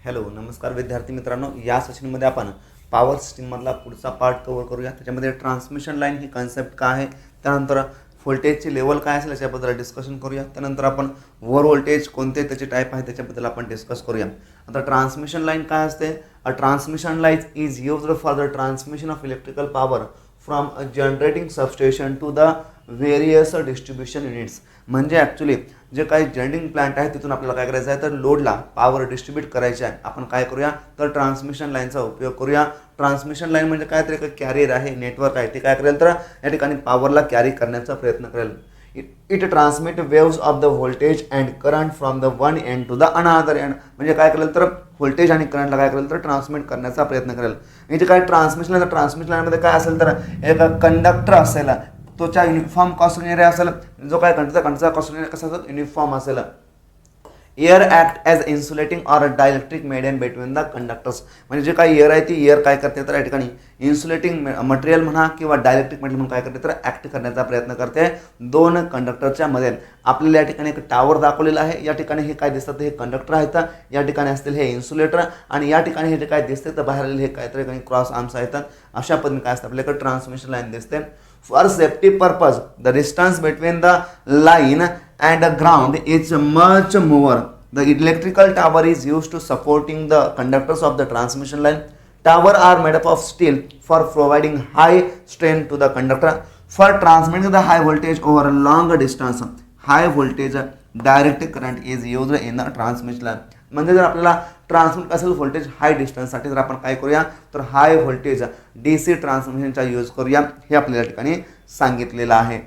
Hello नमस्कार विद्यार्थी मित्रांनो, या सेशनमध्ये आपण पॉवर सिस्टीममधला पुढचा पार्ट कव्हर करूया. त्याच्यामध्ये ट्रान्समिशन लाईन ही कन्सेप्ट काय आहे, त्यानंतर व्होल्टेजची लेवल काय असेल याच्याबद्दल डिस्कशन करूया. त्यानंतर आपण ओव्हर व्होल्टेज कोणते त्याचे टाईप आहे त्याच्याबद्दल आपण डिस्कस करूया. आता ट्रान्समिशन लाईन काय असते? A transmission line is used for the transmission of electrical power from a generating substation to the various distribution units. म्हणजे ॲक्च्युली जे काही जनरेटिंग प्लांट आहे तिथून आपल्याला काय करायचं आहे, तर लोडला पॉवर डिस्ट्रीब्यूट करायचे आहे. आपण काय करूया, तर ट्रान्समिशन लाईनचा उपयोग करूया. ट्रान्समिशन लाईन म्हणजे काय, तर एक कॅरियर आहे, नेटवर्क आहे. ते काय करेल, तर या ठिकाणी पॉवरला कॅरी करण्याचा प्रयत्न करेल. It transmit waves of the voltage and current from the one end to the another end. म्हणजे काय करेल, तर व्होल्टेज आणि करंटला काय करेल, तर ट्रान्समिट करण्याचा प्रयत्न करेल. म्हणजे काय ट्रान्समिशन लाईनमध्ये काय असेल, तर एक कंडक्टर असेल, तोच्या युनिफॉर्म क्रॉसिंग एरिया असेल. जो काय कंडक्टरचा क्रॉसिंग एरिया कसा असेल, युनिफॉर्म असेल. Air act as insulating or dielectric medium between the conductors. म्हणजे जे काही एअर आहे ती एअर काय करते, तर या ठिकाणी इन्सुलेटिंग मटेरियल म्हणा किंवा डायलेक्ट्रिक मटेरियल म्हणून काय करते, तर ॲक्ट करण्याचा प्रयत्न करते दोन कंडक्टरच्या मध्ये. आपल्याला या ठिकाणी एक टावर दाखवलेला आहे. या ठिकाणी हे काय दिसतात, हे कंडक्टर आहेत. या ठिकाणी असतील हे इन्सुलेटर आणि या ठिकाणी हे काय दिसते, तर बाहेर हे काहीतरी काही क्रॉस आर्म्स आहेत. अशा पद्धतीने काय असतं, आपल्याकडे ट्रान्समिशन लाईन दिसते. For safety purpose, the distance between the line and the ground is much more. The electrical tower is used to supporting the conductors of the transmission line. Tower are made up of steel for providing high strain to the conductor. For transmitting the high voltage over a long distance, high voltage direct current is used in the transmission line. म्हणजे जर आपल्याला transmit असेल voltage हाय डिस्टन्ससाठी, तर आपण काय करूया, तर high voltage DC ट्रान्समिशनचा use करूया. हे आपल्याला ठिकाणी सांगितलेलं आहे.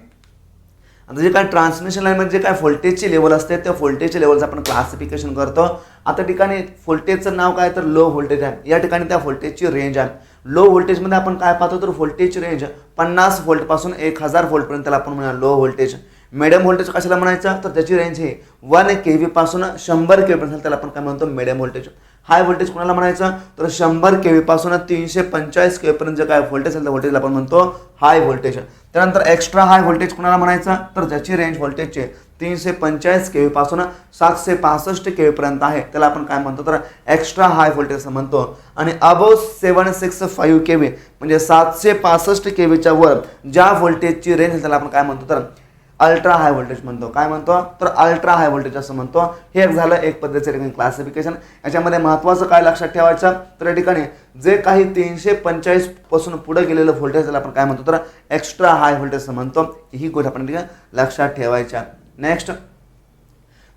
आता जे काय ट्रान्समिशन लाईनमध्ये जे काय व्होल्टेजची लेवल असते, त्या व्होल्टेजच्या लेवलचं आपण क्लासिफिकेशन करतो. आता ठिकाणी व्होल्टेजचं नाव काय, तर लो व्होल्टेज आहे. या ठिकाणी त्या व्होल्टेजची रेंज आहे. लो व्होल्टेजमध्ये आपण काय पाहतो, तर व्होल्टेजची रेंज 50 व्होल्टपासून 1000 व्होल्टपर्यंत त्याला आपण म्हणूया लो व्होल्टेज. मिडियम व्होल्टेज कशाला म्हणायचं, तर त्याची रेंज ही 1 kV पासून 100 kV पर्यंत, त्याला आपण काय म्हणतो, मिडियम व्होल्टेज. हाय व्होल्टेज कोणाला म्हणायचं, तर 100 kV पासून 345 kV पर्यंत जे काय व्होल्टेज असेल त्या व्होल्टेजला आपण म्हणतो हाय व्होल्टेज. त्यानंतर एक्स्ट्रा हाय व्होल्टेज कोणाला म्हणायचं, तर ज्याची रेंज व्होल्टेजची 345 kV पासून 765 kV पर्यंत आहे, त्याला आपण काय म्हणतो, तर एक्स्ट्रा हाय व्होल्टेज असं म्हणतो. आणि अबव 765 kV म्हणजे 765 kVच्या वर ज्या व्होल्टेजची रेंज त्याला आपण काय म्हणतो, तर अल्ट्रा हाय व्होल्टेज म्हणतो. काय म्हणतो, तर अल्ट्रा हाय व्होल्टेज असं म्हणतो. हे एक झालं एक पद्धतीचं क्लासिफिकेशन. याच्यामध्ये महत्त्वाचं काय लक्षात ठेवायचं, तर या ठिकाणी जे काही 345 पासून पुढे गेलेलं व्होल्टेज त्याला आपण काय म्हणतो, तर एक्स्ट्रा हाय व्होल्टेज असं म्हणतो. ही गोष्ट आपण लक्षात ठेवायच्या. Next,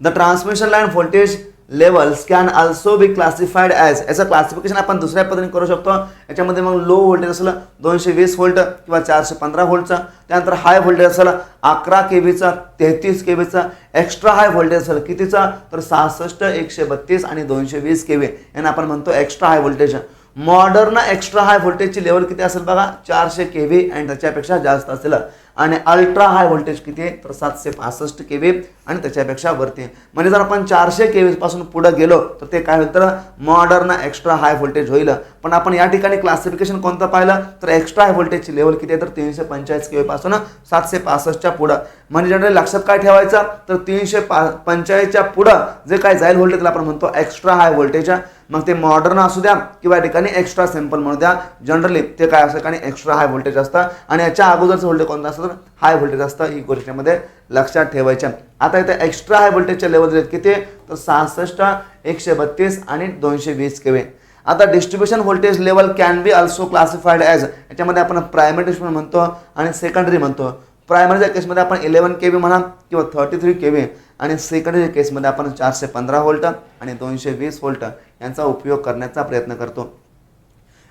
the transmission line voltage levels can also be classified as. याचं क्लासिफिकेशन आपण दुसऱ्या पद्धतीने करू शकतो. याच्यामध्ये मग लो व्होल्टेज असलं 220 व्होल्ट किंवा 415 व्होल्टचा. त्यानंतर हाय व्होल्टेज असेल 11 kVचा, 33 kVचा. एक्स्ट्रा हाय व्होल्टेज असेल कितीचा, तर 66, 132 आणि 220 kV यांना आपण म्हणतो extra high voltage. Modern extra high व्होल्टेजची लेवल किती असेल बघा, 400 kV आणि त्याच्यापेक्षा जास्त असेल. आणि अल्ट्रा हाय व्होल्टेज किती आहे, तर 765 kV आणि त्याच्यापेक्षा वरती. म्हणजे जर आपण 400 kV पासून पुढे गेलो तर ते काय होईल, तर मॉडर्न एक्स्ट्रा हाय व्होल्टेज होईल. पण आपण या ठिकाणी क्लासिफिकेशन कोणतं पाहिलं, तर एक्स्ट्रा हाय व्होल्टेजची लेवल किती आहे, तर 345 kV पासून 765च्या पुढं. म्हणजे जनरली लक्षात काय ठेवायचं, तर 345च्या पुढं जे काय जाईल व्होल्टेज त्याला आपण म्हणतो एक्स्ट्रा हाय व्होल्टेज. मग ते मॉडर्न असू द्या किंवा या ठिकाणी एक्स्ट्रा सिंपल म्हणू द्या, जनरली ते काय असं ठिकाणी एक्स्ट्रा हाय व्होल्टेज असतं. आणि याच्या अगोदरचं व्होल्टेज कोणतं असतं, तर हाय व्होल्टेज असतं. ही गोष्टीमध्ये लक्षात ठेवायच्या. आता इथे एक्स्ट्रा हाय व्होल्टेजच्या लेवल किती, तर 66, 132 आणि 220 kV. आता distribution voltage level can be also classified as. याच्यामध्ये आपण प्रायमरी डिस्ट्रीब्युशन म्हणतो आणि सेकंडरी म्हणतो. प्रायमरीच्या केसमध्ये आपण 11 kV म्हणा किंवा 33 kV आणि सेकंडरी केसमध्ये आपण 415 व्होल्ट आणि 220 व्होल्ट यांचा उपयोग करण्याचा प्रयत्न करतो.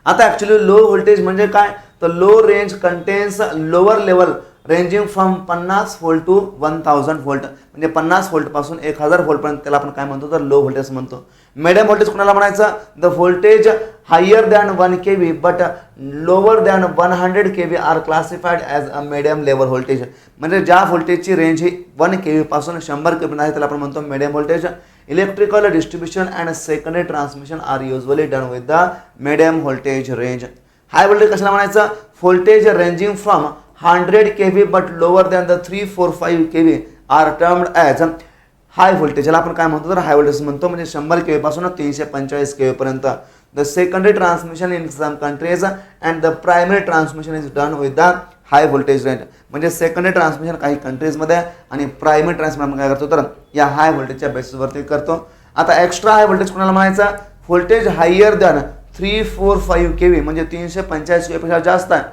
आता ॲक्च्युली लो व्होल्टेज म्हणजे काय, तर low range contains lower level ranging from 50 volt to 1000 volt. म्हणजे 50 व्होल्ट पासून 1000 व्होल्ट पर्यंत त्याला आपण काय म्हणतो, तर लो व्होल्टेज म्हणतो. मिडियम व्होल्टेज कोणाला म्हणायचं, the voltage higher than 1 kV but lower than 100 kV are classified as a medium level voltage. म्हणजे ज्या व्होल्टेजची रेंज ही 1 kV पासून 100 kV आहे त्याला आपण म्हणतो medium voltage. Electrical distribution and secondary transmission are usually done with the medium voltage range. High voltage कशाला म्हणायचं, voltage ranging from 100 kV but lower than the 345 kV are termed as high voltage, याला आपण काय म्हणतो तर हाय voltage म्हणतो, म्हणजे 100 kV पासून 345 केव्ही पर्यंत. The secondary transmission in some countries and the primary transmission is done with the high voltage range. म्हणजे सेकंडरी ट्रान्समिशन काही कंट्रीजमध्ये आणि प्रायमरी ट्रान्समिशन आपण काय करतो तर या हाय व्होल्टेजच्या बेसिसवरती करतो. आता एक्स्ट्रा हाय व्होल्टेज कोणाला म्हणायचा, व्होल्टेज हायर दॅन 345 केव्ही म्हणजे 345 केव्ही पेक्षा जास्त आहे,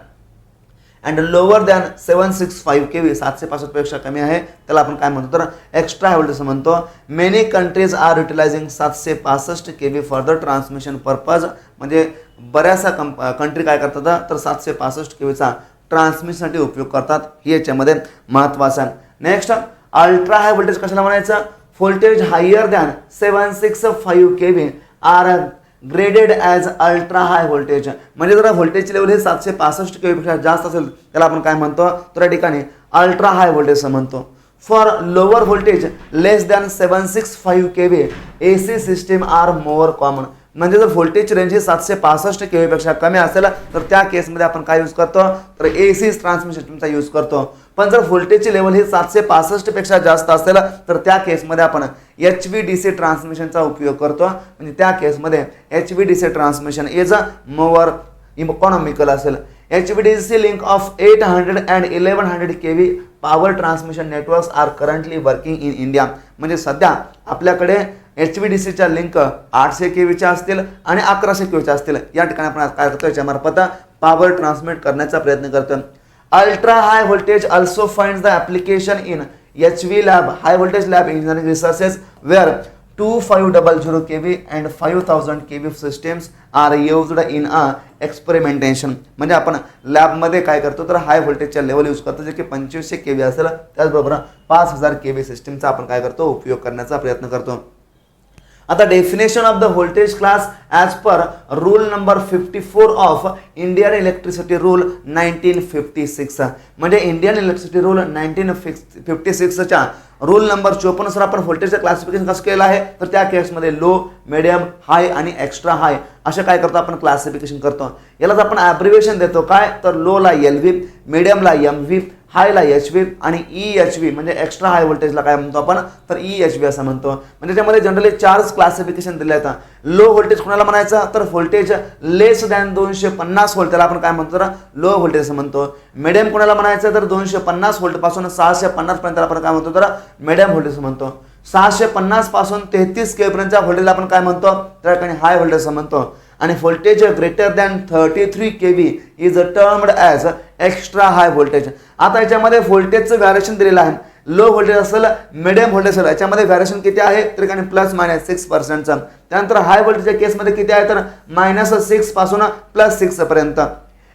अँड लोअर दॅन 765 केव्ही 765 पेक्षा कमी आहे, त्याला आपण काय म्हणतो तर एक्स्ट्रा हाय व्होल्टेज म्हणतो. Many countries are utilising 765 kV for the transmission purpose. म्हणजे बऱ्याचशा कंट्री काय करतात तर 765 केव्हीचा ट्रान्समिशनसाठी उपयोग करतात, ही याच्यामध्ये महत्त्वाचं आहे. नेक्स्ट अल्ट्रा हाय व्होल्टेज कशाला म्हणायचं, voltage higher than 765 kV are graded as ultra high voltage. म्हणजे जर व्होल्टेजचे लेवल हे 765 केव्हीपेक्षा जास्त असेल त्याला आपण काय म्हणतो तर या ठिकाणी अल्ट्रा हाय व्होल्टेज म्हणतो. For lower voltage less than 765 kV AC system are more common. म्हणजे जर व्होल्टेजची रेंज ही 765 केव्हीपेक्षा कमी असेल तर त्या केसमध्ये आपण काय यूज करतो तर AC ट्रान्समिशन सिस्टीमचा यूज करतो. पण जर व्होल्टेजची लेवल ही 765 पेक्षा जास्त असेल तर त्या केसमध्ये आपण HVDC ट्रान्समिशनचा उपयोग करतो. म्हणजे त्या केसमध्ये HVDC transmission is more economical असेल. HVDC link of 800 and 1100 kV power transmission networks are currently working in India. म्हणजे सध्या आपल्याकडे HVDCच्या लिंक 800 केव्हीच्या असतील आणि 1100 केव्हीच्या असतील. या ठिकाणी आपण काय करतो याच्यामार्फत पॉवर ट्रान्समिट करण्याचा प्रयत्न करतो. Ultra high voltage also finds the application in HV lab high voltage lab engineering researches where 2500 kV and 5000 kV systems are used in a experimentation. म्हणजे आपण लॅबमध्ये काय करतो तर हाय व्होल्टेजच्या लेवल यूज करतो, जे की 2500 केव्ही असेल, त्याचबरोबर 5000 केव्ही सिस्टमचा आपण काय करतो उपयोग करण्याचा प्रयत्न करतो. आता definition of the voltage class as per rule number 54 of Indian electricity rule 1956. म्हणजे इंडियन इलेक्ट्रिसिटी रूल 1956च्या रूल नंबर 54 नुसार आपण व्होल्टेजचं क्लासिफिकेशन कसं केलं आहे तर त्या केसमध्ये लो, मिडियम, हाय आणि एक्स्ट्रा हाय असे काय करतो आपण क्लासिफिकेशन करतो. यालाच आपण ॲब्रिव्हिएशन देतो काय तर लोला LV, मिडियमला MV, हायला HV आणि EHV म्हणजे एक्स्ट्रा हाय व्होल्टेजला काय म्हणतो आपण तर EHV असं म्हणतो. म्हणजे त्यामध्ये जनरली 4 क्लासिफिकेशन दिले आहेत. लो व्होल्टेज कोणाला म्हणायचं तर व्होल्टेज लेस दॅन 250 व्होल्ट त्याला आपण काय म्हणतो तर लो व्होल्टेज असं म्हणतो. मिडियम कोणाला म्हणायचं तर 250 व्होल्ट पासून 650 पर्यंत आपण काय म्हणतो तर मिडियम व्होल्टेज म्हणतो. 650 पासून 33 केव्ही पर्यंतच्या व्होल्टेजला आपण काय म्हणतो त्या ठिकाणी हाय व्होल्टेज म्हणतो. आणि voltage greater than 33 kV is termed as extra high voltage. आता याच्यामध्ये व्होल्टेजचं व्हॅरिएशन दिलेलं आहे. लो व्होल्टेज असेल, मिडियम व्होल्टेज असेल, याच्यामध्ये व्हॅरिएशन किती आहे तर ठिकाणी ±6%. त्यानंतर हाय व्होल्टेजच्या केसमध्ये किती आहे तर -6 पासून +6 पर्यंत.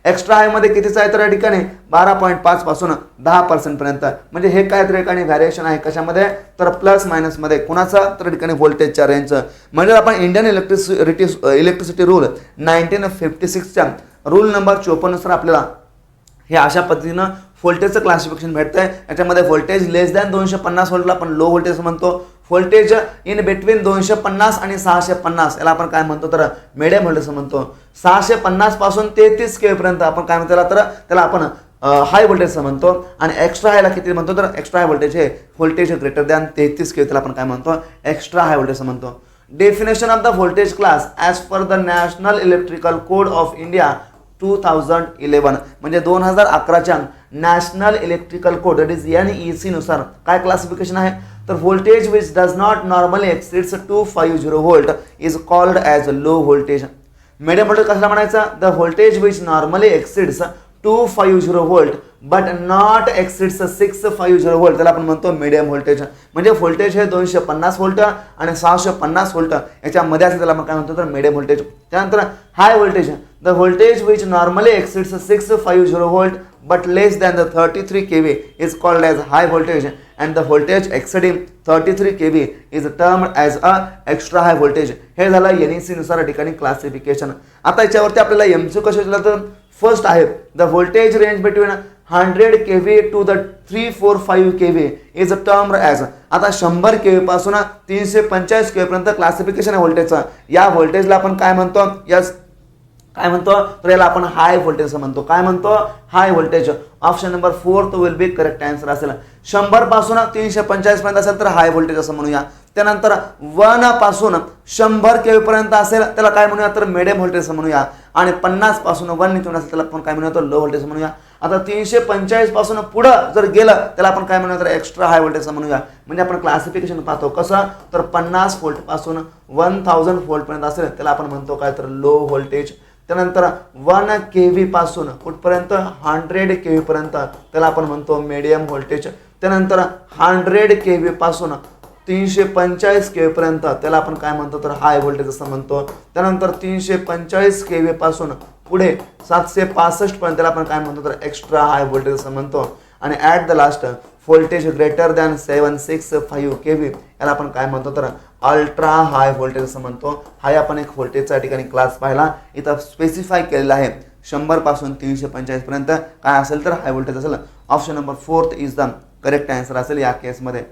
एक्स्ट्रा हायमध्ये कितीचं आहे तर या ठिकाणी 12.5 पासून 10% पर्यंत. म्हणजे हे काय तर ठिकाणी व्हॅरिएशन आहे कशामध्ये तर प्लस मायनसमध्ये. कुणाचं तर ठिकाणी व्होल्टेजच्या रेंजचं. म्हणजे आपण इंडियन इलेक्ट्रिसिटी रूल 1956च्या रूल नंबर 54 नुसार आपल्याला हे अशा पद्धतीनं व्होल्टेजचं क्लासिफिकेशन भेटतंय. याच्यामध्ये व्होल्टेज लेस दॅन 250 व्होल्टला आपण लो व्होल्टेज म्हणतो. व्होल्टेज इन बिटवीन 250 आणि 650 याला आपण काय म्हणतो तर मिडियम व्होल्टेज म्हणतो. 650 पासून 33 केव्ही पर्यंत आपण काय म्हणतो तर त्याला आपण हाय व्होल्टेज म्हणतो. आणि एक्स्ट्रा हायला किती म्हणतो तर एक्स्ट्रा हाय व्होल्टेज हे व्होल्टेज ग्रेटर दॅन 33 केव्ही त्याला आपण काय म्हणतो एक्स्ट्रा हाय व्होल्टेज म्हणतो. Definition of the voltage class as per the national electrical code of India 2011 म्हणजे 2011च्या national electrical code that is NEC नुसार काय क्लासिफिकेशन आहे तर voltage which does not normally exceeds 250 volt is called as low voltage. Medium voltage कशाला म्हणायचा the voltage which normally exceeds 250 volt but not exceeds 650 volt त्याला आपण म्हणतो medium voltage. म्हणजे व्होल्टेज हे 250 व्होल्ट आणि 650 व्होल्ट याच्यामध्ये असेल त्याला आपण काय म्हणतो तर मिडियम व्होल्टेज. त्यानंतर high voltage the voltage which normally exceeds 650 volt but less than the 33 kV is called as high voltage and the voltage exceeding 33 kV is termed as a extra high voltage. हे झालं NEC नुसार ठिकाणी classification. आता याच्यावरती आपल्याला MCQ कसे विचारलं तर फर्स्ट आहे the voltage range between 100 kV to the 345 kV is termed as. आता 100 kV पासून 345 kV पर्यंत क्लासिफिकेशन आहे व्होल्टेजचं. या व्होल्टेजला आपण काय म्हणतो यस काय म्हणतो, तर याला आपण हाय व्होल्टेज असं म्हणतो. काय म्हणतो, high voltage. Option number 4 will be correct answer असेल. 100 पासून 345 पर्यंत असेल तर हाय व्होल्टेज असं म्हणूया. त्यानंतर 1 पासून 100 केव्ही पर्यंत असेल त्याला काय म्हणूया, तर मिडियम व्होल्टेज असं म्हणूया. आणि 50 पासून 1 ने असेल त्याला आपण काय म्हणूया, तर लो व्होल्टेज म्हणूया. आता 345 पासून पुढं जर गेलं त्याला आपण काय म्हणूया, तर एक्स्ट्रा हाय व्होल्टेज असं म्हणूया. म्हणजे आपण क्लासिफिकेशन पाहतो कसं, तर 50 व्होल्ट पासून 1000 व्होल्ट पर्यंत असेल त्याला आपण म्हणतो काय, तर लो व्होल्टेज. त्यानंतर 1 केव्ही पासून कुठपर्यंत 100 केव्ही पर्यंत त्याला आपण म्हणतो मीडियम व्होल्टेज. त्यानंतर 100 केव्ही पासून 345 केव्ही पर्यंत त्याला आपण काय म्हणतो, तर हाय व्होल्टेज असं म्हणतो. त्यानंतर 345 केव्ही पासून पुढे 765 पर्यंत त्याला आपण काय म्हणतो, तर एक्स्ट्रा हाय व्होल्टेज असं म्हणतो. आणि at the last voltage greater than 765 kV याला आपण काय म्हणतो, तर अल्ट्रा हाय व्होल्टेज असं म्हणतो. हा आपण एक व्होल्टेजचा ठिकाणी क्लास पाहिला. इथं स्पेसिफाय केलेला आहे 100 पासून 345 पर्यंत काय असेल तर हाय व्होल्टेज असेल. Option number 4 is the correct answer असेल या केसमध्ये.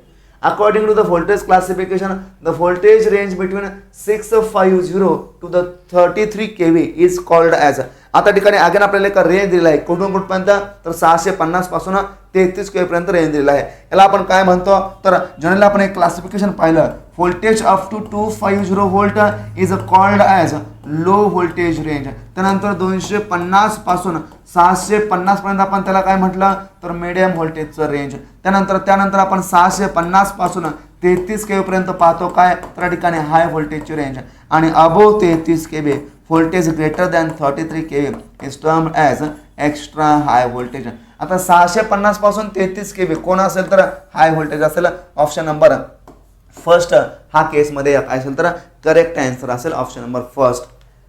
According to the voltage classification, the voltage range between 650 to the 33 kV is called as. आता ठिकाणी अगेन आपल्याला एक रेंज दिलेला आहे कुठून कुठपर्यंत, तर 650 पासून 33 केव्ही पर्यंत रेंज दिलेला आहे. याला आपण काय म्हणतो, तर जनरली आपण एक क्लासिफिकेशन पाहिलं. Voltage up to 250 volt is called as low voltage range. त्यानंतर 250 पासून 650 पर्यंत आपण त्याला काय म्हटलं, तर मीडियम व्होल्टेजचं रेंज. त्यानंतर आपण 650 पासून 33 केव्ही पर्यंत पाहतो काय, तर ठिकाणी हाय व्होल्टेजची रेंज. आणि above 33 kV voltage greater than 33 kV is termed as extra high voltage. आता 650 पासून 33 केव्ही कोण असेल तर हाय व्होल्टेज असेल. ऑप्शन नंबर फर्स्ट हा केसमध्ये काय असेल तर करेक्ट आन्सर असेल. Option number first.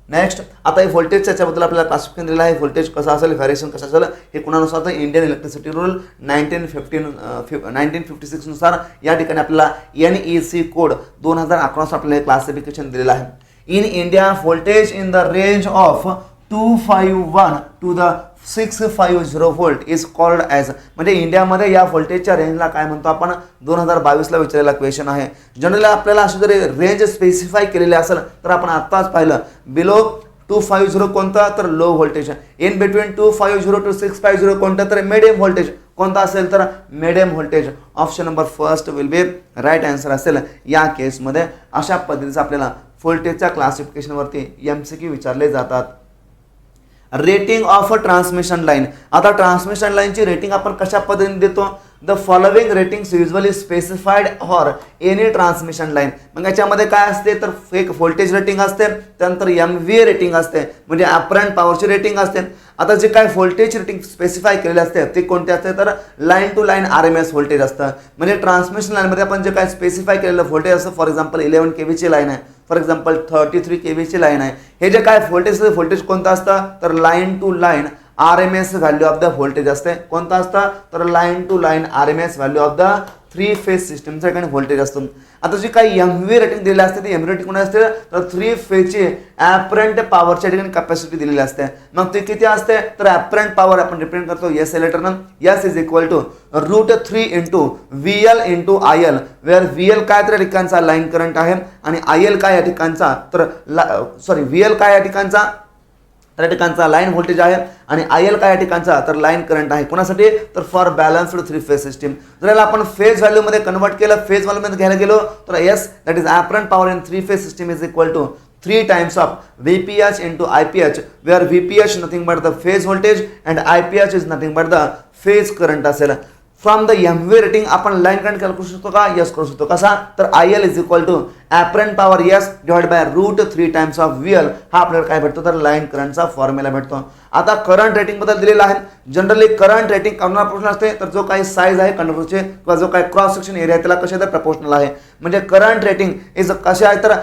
नेक्स्ट आता हे व्होल्टेजच्या याच्याबद्दल आपल्याला क्लासिफिकेशन दिलेलं आहे. व्होल्टेज कसं असेल, व्हेरिएशन कसं असेल हे कुणानुसार, तर इंडियन इलेक्ट्रिसिटी रूल 1956 नुसार या ठिकाणी आपल्याला NEC कोड 2011 आपल्याला क्लासिफिकेशन दिलेलं आहे. In India voltage in the range of 251 to the 650 volt is called as. म्हणजे इंडियामध्ये या व्होल्टेजच्या रेंजला काय म्हणतो आपण, 2022ला विचारलेला क्वेश्चन आहे. जनरली आपल्याला अशी जरी रेंज स्पेसिफाय केलेली असेल तर आपण आत्ताच पाहिलं बिलो 250 कोणता, तर low voltage. In between 250 to 650 कोणतं, तर मिडियम व्होल्टेज कोणता असेल तर medium voltage. Option number first will be right answer असेल या केसमध्ये. अशा पद्धतीचं आपल्याला व्होल्टेजच्या क्लासिफिकेशनवरती MCQ विचारले जातात. Rating of a transmission line. आता ट्रान्समिशन लाईनची रेटिंग आपण कशा पद्धतीने देतो, the following ratings usually specified for any transmission line. मग याच्यामध्ये काय असते, तर एक व्होल्टेज रेटिंग असते, त्यानंतर MVA रेटिंग असते म्हणजे ॲपरंट पॉवरची रेटिंग असते. आता जे काय व्होल्टेज रेटिंग स्पेसिफाय केलेले असते ते कोणते असते, तर line to line RMS voltage असतं. म्हणजे ट्रान्समिशन लाईनमध्ये आपण जे काय स्पेसिफाय केलेलं व्होल्टेज असतं, फॉर एक्झाम्पल 11 kVची लाईन आहे, फॉर एक्झाम्पल 33 kVची लाईन आहे, हे जे काय व्होल्टेज कोणतं असतं, तर line to line RMS value of the व्होल्टेज असते. कोणता असतं, तर line to line RMS value of द 3 फेज सिस्टमचा ठिकाणी व्होल्टेज असतो. आता जी काही MVA रेटिंग दिलेली असते ती MVA रेटिंग कोण असते, तर 3 फेजची ॲपरंट पॉवरच्या ठिकाणी कॅपॅसिटी दिलेली असते. मग ते किती असते, तर ॲपरंट पॉवर आपण रिप्रेझेंट करतो S लेटरनं. S is equal to √3 into VL into IL, where VL काय तर या ठिकाणचा लाईन करंट आहे आणि IL काय या ठिकाणचा, तर VL काय या ठिकाणचा, तर या ठिकाणचा लाईन व्होल्टेज आहे आणि IL काय या ठिकाणचा, तर लाईन करंट आहे. कोणासाठी, तर फॉर बॅलन्स्ड 3 फेज सिस्टीम. जर याला आपण फेज व्हॅल्यूमध्ये कन्वर्ट केलं, फेज व्हॅल्यूमध्ये घ्यायला गेलो तर S that is apparent power in 3 phase system is equal to 3 times of VPH into IPH, where VPH nothing but the phase voltage and IPH is nothing but the phase current असेल. From the MVA rating आपण line current calculate करू शकतो का, yes करू शकतो. कसा, तर IL is equal to apparent power S divide by √3 times of VL. हा आपल्याला काय भेटतो, तर लाईन करंटचा फॉर्म्युला भेटतो. आता करंट रेटिंग बद्दल दिलेला आहे. जनरली करंट रेटिंग कोणाला प्रपोर्शनल असते, तर जो काही साईज आहे कंडक्टरचे किंवा जो काही क्रॉस सेक्शन एरिया आहे त्याला कशा तर प्रपोर्शनल आहे. म्हणजे करंट रेटिंग इज कसे आहे, तर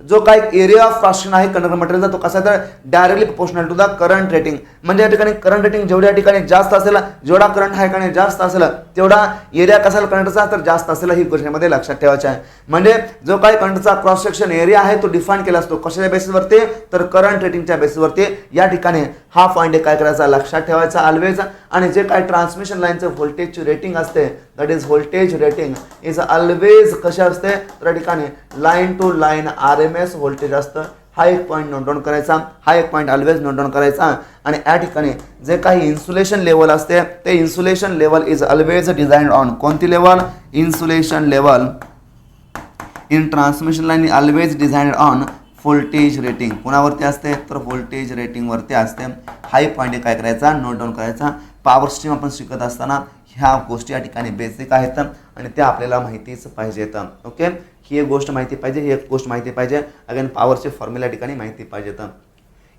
जो काही एरिया ऑफ क्रॉस सेक्शन आहे कंडक्टर मटेरियलचा तो कसा तर directly proportional to the current rating. म्हणजे या ठिकाणी करंट रेटिंग जेवढ्या ठिकाणी जास्त असेल, जेवढा करंट हा ठिकाणी जास्त असेल तेवढा एरिया कसा करंटचा तर जास्त असेल, ही गोष्टीमध्ये लक्षात ठेवायचं आहे. म्हणजे जो काही करंटचा क्रॉस सेक्शन एरिया आहे तो डिफाईन केला असतो कशाच्या बेसिसवरती, तर करंट रेटिंगच्या बेसिसवरती. या ठिकाणी हा पॉईंट काय करायचा, लक्षात ठेवायचा ऑलवेज. आणि जे काही ट्रान्समिशन लाईनचं व्होल्टेजची रेटिंग असते that is voltage rating is always कशा असते, तर या ठिकाणी line to line RMS voltage असतं. हा एक पॉईंट नोट डाऊन करायचा, हा एक पॉईंट ऑलवेज नोट डाऊन करायचा. आणि या ठिकाणी जे काही इन्सुलेशन लेवल असते ते insulation level is always design on कोणती level, insulation level in transmission line always design on voltage rating. कोणावरती असते तर व्होल्टेज रेटिंगवरती असते. हाई पॉईंट काय करायचा नोट डाऊन करायचा. पॉवर स्ट्रीम आपण शिकत असताना ह्या गोष्टी या ठिकाणी बेसिक आहेत आणि त्या आपल्याला माहितीच पाहिजेत. ओके, ही एक गोष्ट माहिती पाहिजे, ही एक गोष्ट माहिती पाहिजे. अगेन पॉवरचे फॉर्म्युला या ठिकाणी माहिती पाहिजेत.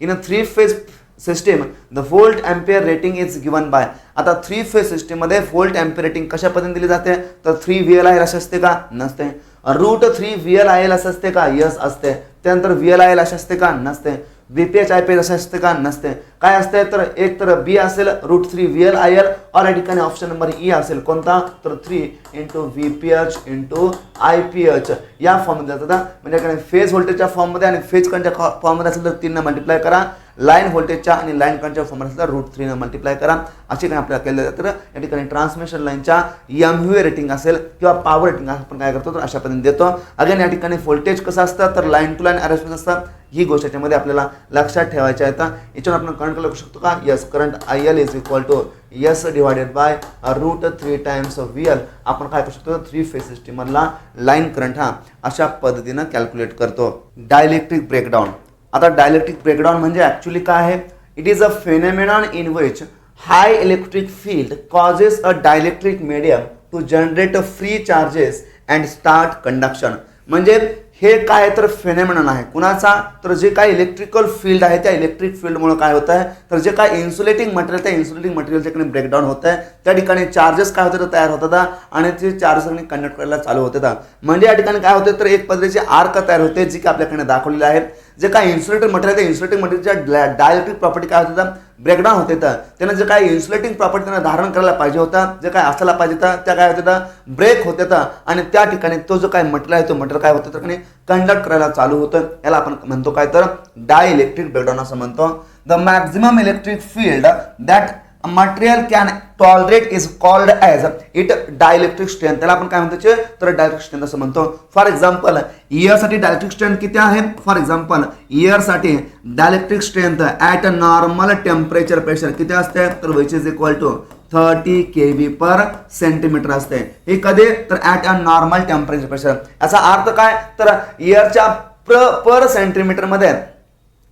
In a 3 phase system the volt ampere rating is given by. आता 3 फेज सिस्टीममध्ये व्होल्ट एम्पियर रेटिंग कशा पद्धतीने दिली जाते तर 3 VLIL असं असते का, नसते. √3 VLIL असं असते का, यस असते. त्यानंतर VLIL असं असते का, नसते. VPH IPH असं असते का, नसते. काय असते तर एक तर बी असेल √3 VLIL और या ठिकाणी ऑप्शन नंबर ई असेल कोणता तर 3 × VPH × IPH या फॉर्ममध्ये जातात. म्हणजे फेज व्होल्टेजच्या फॉर्ममध्ये आणि फेज करंटच्या फॉर्ममध्ये असेल तर 3 मल्टिप्लाय करा. लाईन व्होल्टेजच्या आणि लाईन करंटच्या फॉर्ममध्ये असेल तर √3 मल्टिप्लाय करा. असे काही आपल्याला केलं जातं. या ठिकाणी ट्रान्समिशन लाईनच्या MVA रेटिंग असेल किंवा पॉवर रेटिंग आपण काय करतो तर अशा पद्धतीने देतो. अगेन या ठिकाणी व्होल्टेज कसं असतं तर लाईन टू लाईन अरेंजमेंट असतात. ही गोष्ट याच्यामध्ये आपल्याला लक्षात ठेवायची आहे. याच्यावर आपण करंट करू शकतो का, yes. Current IL is equal to yes divided by √3 times VL. आपण काय करू शकतो 3 फेज सिस्टीम मधला लाईन करंट हा अशा पद्धतीनं कॅल्क्युलेट करतो. Dielectric breakdown. आता डायलेक्ट्रिक ब्रेकडाऊन म्हणजे ॲक्च्युली काय आहे, it is a phenomenon in which high electric field causes a dielectric medium to generate free charges and start conduction. म्हणजे हे काय तर फेनोमेनॉन आहे कुणाचा तर जे काही इलेक्ट्रिकल फील्ड आहे त्या इलेक्ट्रिक फील्डमुळे काय होत आहे तर जे काय इन्सुलेटिंग मटेरियल त्या इन्सुलेटिंग मटेरियलच्या ठिकाणी ब्रेकडाऊन होत आहे. त्या ठिकाणी चार्जेस काय होते तर तयार होतात आणि ते चार्जेस कंडक्ट करायला चालू होतात. म्हणजे या ठिकाणी काय होते तर एक पद्धतीचे आर्क तयार होते जी की आपल्याकडे दाखवलेली आहे. जे काही इन्सुलेटिंग मटेरियल त्या इन्सुलेटिंग मटेरियलच्या डायलेक्ट्रिक प्रॉपर्टी काय होतात ब्रेकडाऊन होते. तर त्यांना जे काही इन्सुलेटिंग प्रॉपर्टी त्यांना धारण करायला पाहिजे होता जे काय असायला पाहिजे होता त्या काय होत्या ब्रेक होत्या आणि त्या ठिकाणी तो जो काय मटेरियल आहे तो मटेरियल काय होतं तर कंडक्ट करायला चालू होतं. याला आपण म्हणतो काय तर डायइलेक्ट्रिक ब्रेकडाऊन असं म्हणतो. The maximum electric field that material can tolerate is called as it dielectric strength. त्याला आपण काय म्हणतो तर डायलेक्ट्रिक स्ट्रेंथ असं म्हणतो. फॉर एक्झाम्पल ईयरसाठी डायलेक्ट्रिक स्ट्रेंथ किती आहे. फॉर एक्झाम्पल ईयरसाठी dielectric strength at a normal temperature pressure किती असते तर which is equal to 30 kV/cm असते. हे कधी तर at a normal temperature pressure. याचा अर्थ काय तर ईयरच्या पर सेंटीमीटर मध्ये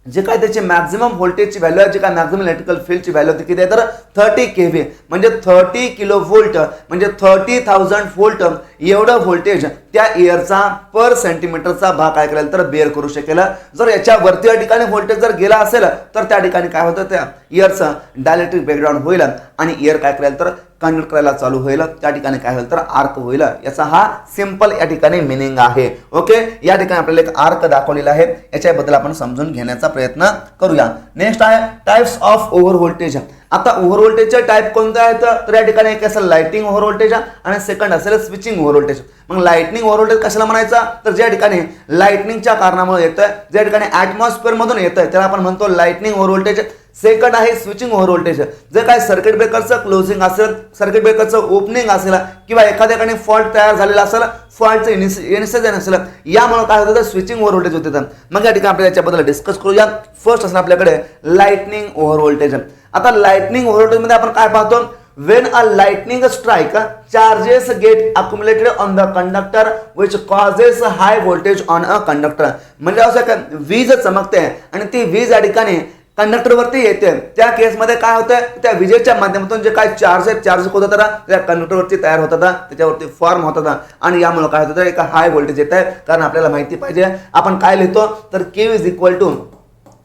जे काय त्याची मॅक्झिमम व्होल्टेजची व्हॅल्यू आहे जे काय मॅक्झिमम इलेक्ट्रिकल फील्डची व्हॅल्यू होती किती आहे तर 30 kV म्हणजे 30 kV म्हणजे 30,000 व्होल्ट एवढं व्होल्टेज त्या एअरचा पर सेंटीमीटरचा भाग काय करेल तर बेअर करू शकेल. जर याच्यावरती या ठिकाणी व्होल्टेज जर गेला असेल तर त्या ठिकाणी काय होतं त्या इयरचं डायलेक्ट्रिक ब्रेकडाऊन होईल आणि इयर काय करेल तर कंडक्ट करायला चालू होईल. त्या ठिकाणी काय होईल तर आर्क होईल. याचा हा सिंपल या ठिकाणी मिनिंग आहे. ओके, या ठिकाणी आपल्याला एक आर्क दाखवलेला आहे याच्याबद्दल आपण समजून घेण्याचा प्रयत्न करूया. नेक्स्ट आहे टाइप्स ऑफ ओव्हर व्होल्टेज. आता ओव्हर व्होल्टेजचे टाइप कोणते आहेत तर या ठिकाणी एक असेल लाइटिंग ओव्हर व्होल्टेज आणि सेकंड असेल स्विचिंग ओव्हर व्होल्टेज. मग लाइटनिंग ओव्हर व्होल्टेज कशाला म्हणायचा तर ज्या ठिकाणी लाइटनिंगच्या कारणामुळे येतोय ज्या ठिकाणी ॲटमॉस्फिअर मधून येतोय त्याला आपण म्हणतो लाइटनिंग ओव्हर व्होल्टेज. सेकंड आहे स्विचिंग ओव्हर व्होल्टेज. जे काय सर्किट ब्रेकरचं क्लोजिंग असेल सर्किट ब्रेकरचं ओपनिंग असेल किंवा एखाद्या ठिकाणी फॉल्ट तयार झालेला असेल फॉल्टचं इनिशिएशन असेल यामुळे काय होतं तर स्विचिंग ओव्हर व्होल्टेज होते. मग या ठिकाणी आपण याच्याबद्दल डिस्कस करूया. फर्स्ट असेल आपल्याकडे लाइटनिंग ओव्हर व्होल्टेज. आता लाइटनिंग ओव्हर व्होल्टेज मध्ये आपण काय पाहतो when a lightning strike charges get accumulated on the conductor which causes high voltage on a conductor. म्हणजे असं काय वीज चमकते आणि ती वीज या ठिकाणी कंडक्टर वरती येते. त्या केसमध्ये काय होतं त्या विजेच्या माध्यमातून जे काय चार्ज होत होता त्या कंडक्टरवरती तयार होतात त्याच्यावरती फॉर्म होतात आणि यामुळे काय होतं एक हाय व्होल्टेज येत आहे. कारण आपल्याला माहिती पाहिजे आपण काय लिहितो तर Q is equal to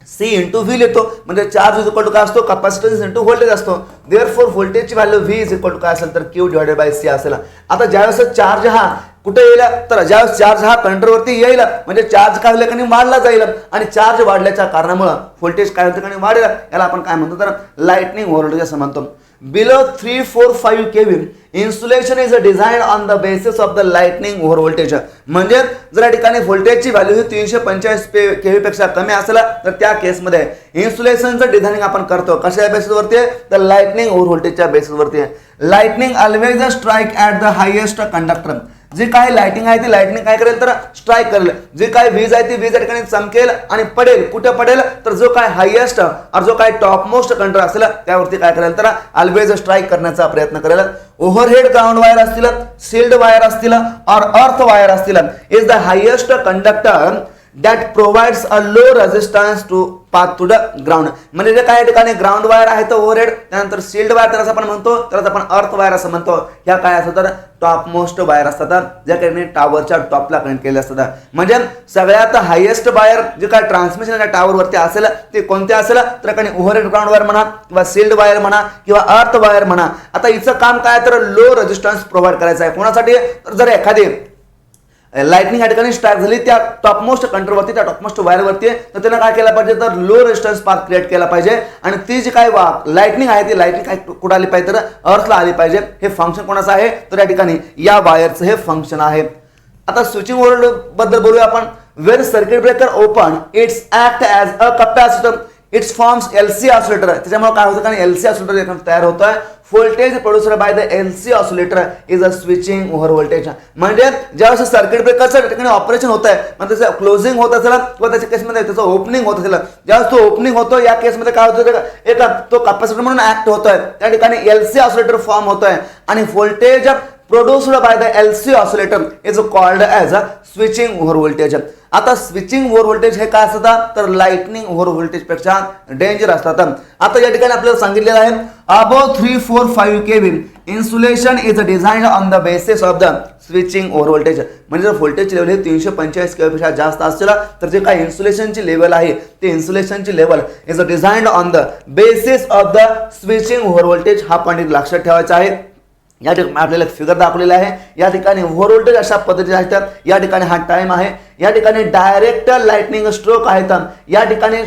C into V लिहितो. म्हणजे चार्ज इज इक्वल टू काय असतो कॅपॅसिटन्स इंटू व्होल्टेज असतो. देअरफॉर व्होल्टेजची value V is equal to काय असेल तर Q डिवायडेड बाय C असेल. आता ज्यावेळेस चार्ज हा कुठे येईल तर ज्यावेळेस चार्ज हा कंडक्टरवरती येईल म्हणजे चार्ज काय होईल की वाढला जाईल आणि चार्ज वाढल्याच्या कारणामुळे व्होल्टेज काय होतं की वाढेल. याला आपण काय म्हणतो तर लाइटनिंग ओव्हर व्होल्टेज असं म्हणतो. Below 345 kV insulation is designed on the basis of the lightning over voltage. म्हणजे जर या ठिकाणी व्होल्टेजची व्हॅल्यू 345 kV पेक्षा कमी असेल तर त्या केसमध्ये इन्सुलेशनचं डिझायनिंग आपण करतो कशा बेसिसवरती तर लाइटनिंग ओव्हर व्होल्टेजच्या बेसिसवरती. Lightning always strike at the highest conductor. जे काही लाइटिंग आहे ती लाइटिंग काय करेल तर स्ट्राईक करेल, जे काही वीज आहे ती वीज या ठिकाणी चमकेल आणि पडेल. कुठे पडेल तर जो काय हायएस्ट और जो काय टॉप मोस्ट कंडक्टर असेल त्यावरती काय करेल तर ऑलवेज स्ट्राईक करण्याचा प्रयत्न करेल. ओव्हरहेड ग्राउंड वायर असतील, सील्ड वायर असतील और अर्थ वायर असतील, is the highest conductor that provides a low resistance to path to the ground. म्हणजे जे काही ठिकाणी ग्राउंड वायर आहे तर ओव्हरहेड, त्यानंतर सील्ड वायर त्याला आपण म्हणतो, त्याला आपण अर्थ वायर असं म्हणतो. ह्या काय असतात तर टॉप मोस्ट वायर असतात, ज्या काही टावरच्या टॉपला कनेक्ट केले असतात. म्हणजे सगळ्यात हायएस्ट वायर जे काय ट्रान्समिशन टावर वरती असेल ते कोणते असेल तर काही ओव्हरहेड ग्राउंड वायर म्हणा किंवा सील्ड वायर म्हणा किंवा अर्थ वायर म्हणा. आता हिचं काम काय तर लो रेजिस्टन्स प्रोव्हाइड करायचं आहे. कोणासाठी तर जर एखादी लाइटनिंग या ठिकाणी स्ट्राईक झाली त्या टॉपमोस्ट कंट्रोलवरती, त्या टॉपमोस्ट वायरवरती, तर त्याला काय केलं पाहिजे तर लो रेजिस्टन्स पाथ क्रिएट केला पाहिजे. आणि ती जी काय लाइटनिंग आहे ती लाइटनिंग काय कुठं आली पाहिजे तर अर्थला आली पाहिजे. हे फंक्शन कोणाचं आहे तर या ठिकाणी या वायरचं हे फंक्शन आहे. आता स्विचिंग ओव्हरहेड बद्दल बोलूया आपण. Wien circuit breaker open it's act as a capacitor, it's forms LC oscillator. त्याच्यामुळे काय होतं कारण एलसी ऑसिलेटर तयार होतोय. Voltage producer by the LC oscillator is a switching over voltage. म्हणजे ज्यावेळेस सर्किट ब्रेकरचं ठिकाणी ऑपरेशन होत आहे, मग त्याचं क्लोजिंग होत असेल किंवा त्याच्या केसमध्ये त्याचं ओपनिंग होत असेल, ज्यावेळेस तो ओपनिंग होतो या केसमध्ये काय होतं एक तो कॅपॅसिटर म्हणून ऍक्ट होतोय, त्या ठिकाणी एलसी ऑसिलेटर फॉर्म होतोय आणि voltage produced by the LC oscillator is called as a switching over voltage. आता स्विचिंग ओव्हर व्होल्टेज हे काय असतात तर लाइटनिंग ओव्हर व्होल्टेज पेक्षा डेंजर असतात. आता या ठिकाणी आपल्याला सांगितलेलं आहे above 345 kV insulation is designed on the basis of the switching over voltage. म्हणजे जर व्होल्टेज लेवल हे 345 kV पेक्षा जास्त असेल तर जे काही इन्सुलेशनची लेवल आहे ते इन्सुलेशनची level is designed on the basis of the switching over voltage. हा पॉइंट लक्षात ठेवायचा आहे. या ठिकाणी आपल्याला फिगर दाखवलेला आहे. या ठिकाणी ओव्हर व्होल्टेज अशा पद्धतीने आहेत. या ठिकाणी हा टाइम आहे. या ठिकाणी डायरेक्ट लाइटनिंग स्ट्रोक आहेत. या ठिकाणी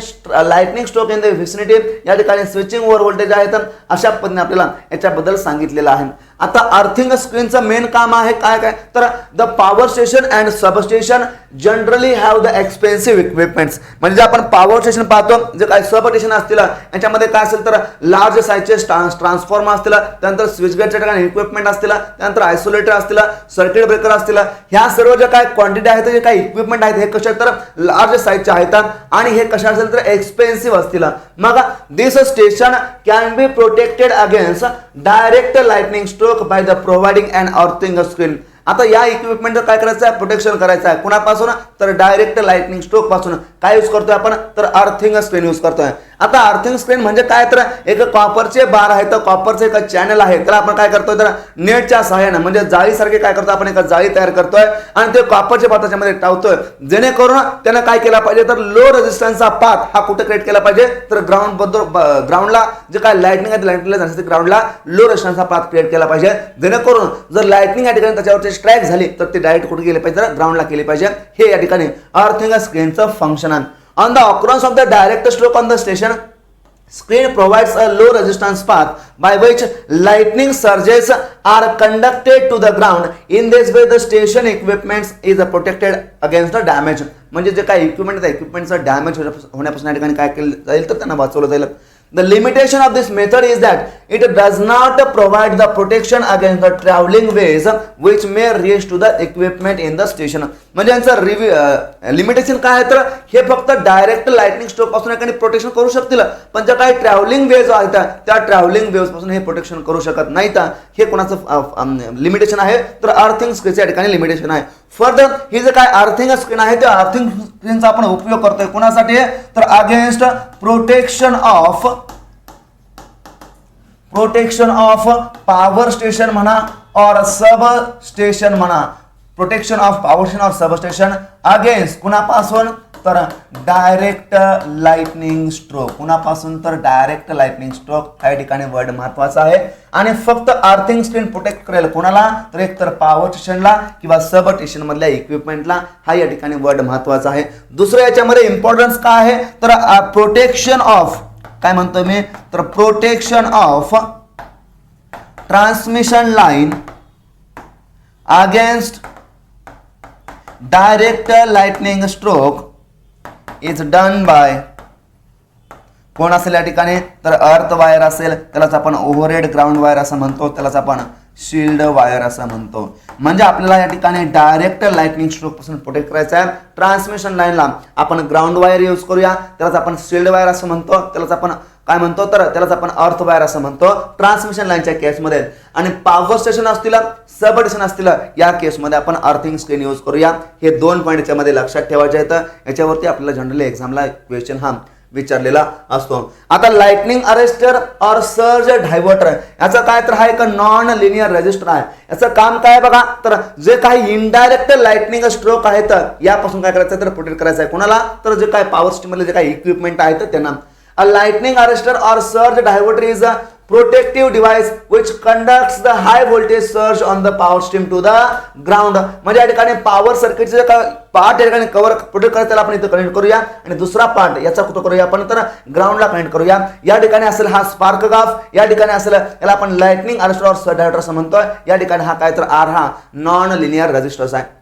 लाइटनिंग स्ट्रोक इन द व्हिसिनिटी, या ठिकाणी स्विचिंग ओव्हर व्होल्टेज आहेत. अशा पद्धतीने आपल्याला याच्याबद्दल सांगितलेलं आहे. आता अर्थिंग स्क्रीनचं मेन काम आहे काय काय तर the power station and substation generally have the expensive equipments. म्हणजे आपण पॉवर स्टेशन पाहतो, जे काही सबस्टेशन असतील याच्यामध्ये काय असेल तर लार्ज साईजचे ट्रान्सफॉर्मर असतील, त्यानंतर स्विच गेटच्या ठिकाणी इक्विपमेंट असतील, त्यानंतर आयसोलेटर असतील, सर्किट ब्रेकर असतील. ह्या सर्व ज्या काय क्वांटिटी आहेत, जे काही इक्विपमेंट आहेत हे कशा तर लार्ज साईजचे आहेत आणि हे कशा असेल तर एक्सपेन्सिव्ह असतील. मग this station can be protected against direct lightning stroke by the providing and earthing screen. आता या इक्विपमेंटचं काय करायचं आहे प्रोटेक्शन करायचं आहे. कुणापासून तर डायरेक्ट लाइटनिंग स्ट्रोक पासून. काय यूज करतोय आपण तर अर्थिंग स्क्रीन यूज करतोय. आता अर्थिंग स्क्रीन म्हणजे काय तर एक कॉपरचे बार आहे, तर कॉपरचे एक चॅनल आहे, त्याला आपण काय करतोय तर नेटच्या सहाय्याने म्हणजे जाळीसारखे काय करतो आपण एक जाळी तयार करतोय आणि ते कॉपरच्या पाताच्या मध्ये टावतोय, जेणेकरून त्यानं काय केला पाहिजे तर लो रेजिस्टन्सचा पाथ हा कुठे क्रिएट केला पाहिजे तर ग्राउंडला जे काय लाइटनिंग आहे लाइटनिंगला जाण्यासाठी ग्राउंडला लो रेजिस्टन्सचा पाथ क्रिएट केला पाहिजे, जेणेकरून जर लाइटनिंग या ठिकाणी त्याच्यावरती स्ट्राईक झाली तर ते डायरेक्ट कुठे गेले पाहिजे तर ग्राउंडला केले पाहिजे. हे या ठिकाणी अर्थिंग स्क्रीनचं फंक्शन आहे. On the occurrence of the direct stroke on the station, screen provides a low resistance path by which lightning surges are conducted to the ground. In this way the station equipment is protected against the damage. म्हणजे जे काही equipment आहे इक्विपमेंटचं damage होण्यापासून या ठिकाणी काय केलं जाईल तर त्यांना वाचवलं जाईल. The limitation of this method is that it does not provide the protection against the traveling waves which may reach to the equipment in the station. म्हणजे यांचं लिमिटेशन काय आहे तर हे फक्त डायरेक्ट लाइटनिंग स्ट्रोक पासून एखादी प्रोटेक्शन करू शकतील, पण ज्या काही ट्रॅव्हलिंग वेव्स आहेत त्या ट्रॅव्हलिंग वेव्स पासून हे प्रोटेक्शन करू शकत नाहीत. हे कोणाचं लिमिटेशन आहे तर अर्थिंग स्क्रीनच्या ठिकाणी लिमिटेशन आहे. फर्दर ही जे काय अर्थिंग स्क्रीन आहे त्या अर्थिंग स्क्रीनचा आपण उपयोग करतोय कोणासाठी तर against protection of power station म्हणा और सब स्टेशन म्हणा. प्रोटेक्शन ऑफ पॉवर स्टेशन और सब स्टेशन अगेन्स्ट कुणापासून तर डायरेक्ट लाइटनिंग स्ट्रोक. कुणापासून तर डायरेक्ट लाइटनिंग स्ट्रोक. या ठिकाणी वर्ड महत्वाचा आहे आणि फक्त अर्थिंग स्क्रीन प्रोटेक्ट करेल कोणाला तर एक तर पॉवर स्टेशनला किंवा सब स्टेशन मधल्या इक्विपमेंटला. हा या ठिकाणी वर्ड महत्वाचा आहे. दुसरं याच्यामध्ये इम्पॉर्टन्स काय आहे तर प्रोटेक्शन ऑफ काय म्हणतोय मी तर protection of transmission line against direct lightning stroke is done by कोण असेल या ठिकाणी तर अर्थ वायर असेल त्यालाच आपण ओव्हरहेड ग्राउंड वायर असं म्हणतो, त्यालाच आपण शिल्ड वायर असं म्हणतो. म्हणजे आपल्याला या ठिकाणी डायरेक्ट लाइटनिंग स्ट्रोक पासून प्रोटेक्ट करायचं आहे. ट्रान्समिशन लाईनला आपण ग्राउंड वायर यूज करूया, त्यालाच आपण शिल्ड वायर असं म्हणतो, त्यालाच आपण काय म्हणतो तर त्यालाच आपण अर्थ वायर असं म्हणतो ट्रान्समिशन लाईनच्या केसमध्ये. आणि पॉवर स्टेशन असतील, सब स्टेशन असतील, या केसमध्ये आपण अर्थिंग स्क्रीन यूज करूया. हे 2 पॉईंट याच्यामध्ये लक्षात ठेवायचे आहेत. याच्यावरती आपल्याला जनरली एक्झामला क्वेश्चन हा विचारलेला असतो. आता लाइटनिंग अरेस्टर और सर्ज डायव्हर्टर याचं काय तर हा एक नॉन लिनियर रेजिस्टर आहे. याचं काम काय बघा तर जे काही इनडायरेक्ट लाइटनिंग स्ट्रोक आहेत यापासून काय करायचं तर प्रोटेक्ट करायचं आहे. कोणाला तर जे काही पॉवर सिस्टम मधले जे काही इक्विपमेंट आहेत त्यांना. A lightning arrestor or surge diverter is a protective device which conducts the high voltage surge on the power stream to the ground. म्हणजे या ठिकाणी पॉवर सर्किटचे पार्ट या ठिकाणी कव्हर प्रोटेक्ट करायला त्याला आपण इथे कनेक्ट करूया आणि दुसरा पार्ट याचा कुठं करूया आपण तर ग्राउंडला कनेक्ट करूया. या ठिकाणी असेल हा स्पार्क गाफ, या ठिकाणी असेल याला आपण लाइटनिंग अरेस्टर और सर्ज डायव्हर्टर असं म्हणतोय. या ठिकाणी हा काय तर आर हा नॉन लिनियर रेजिस्टर्स आहे.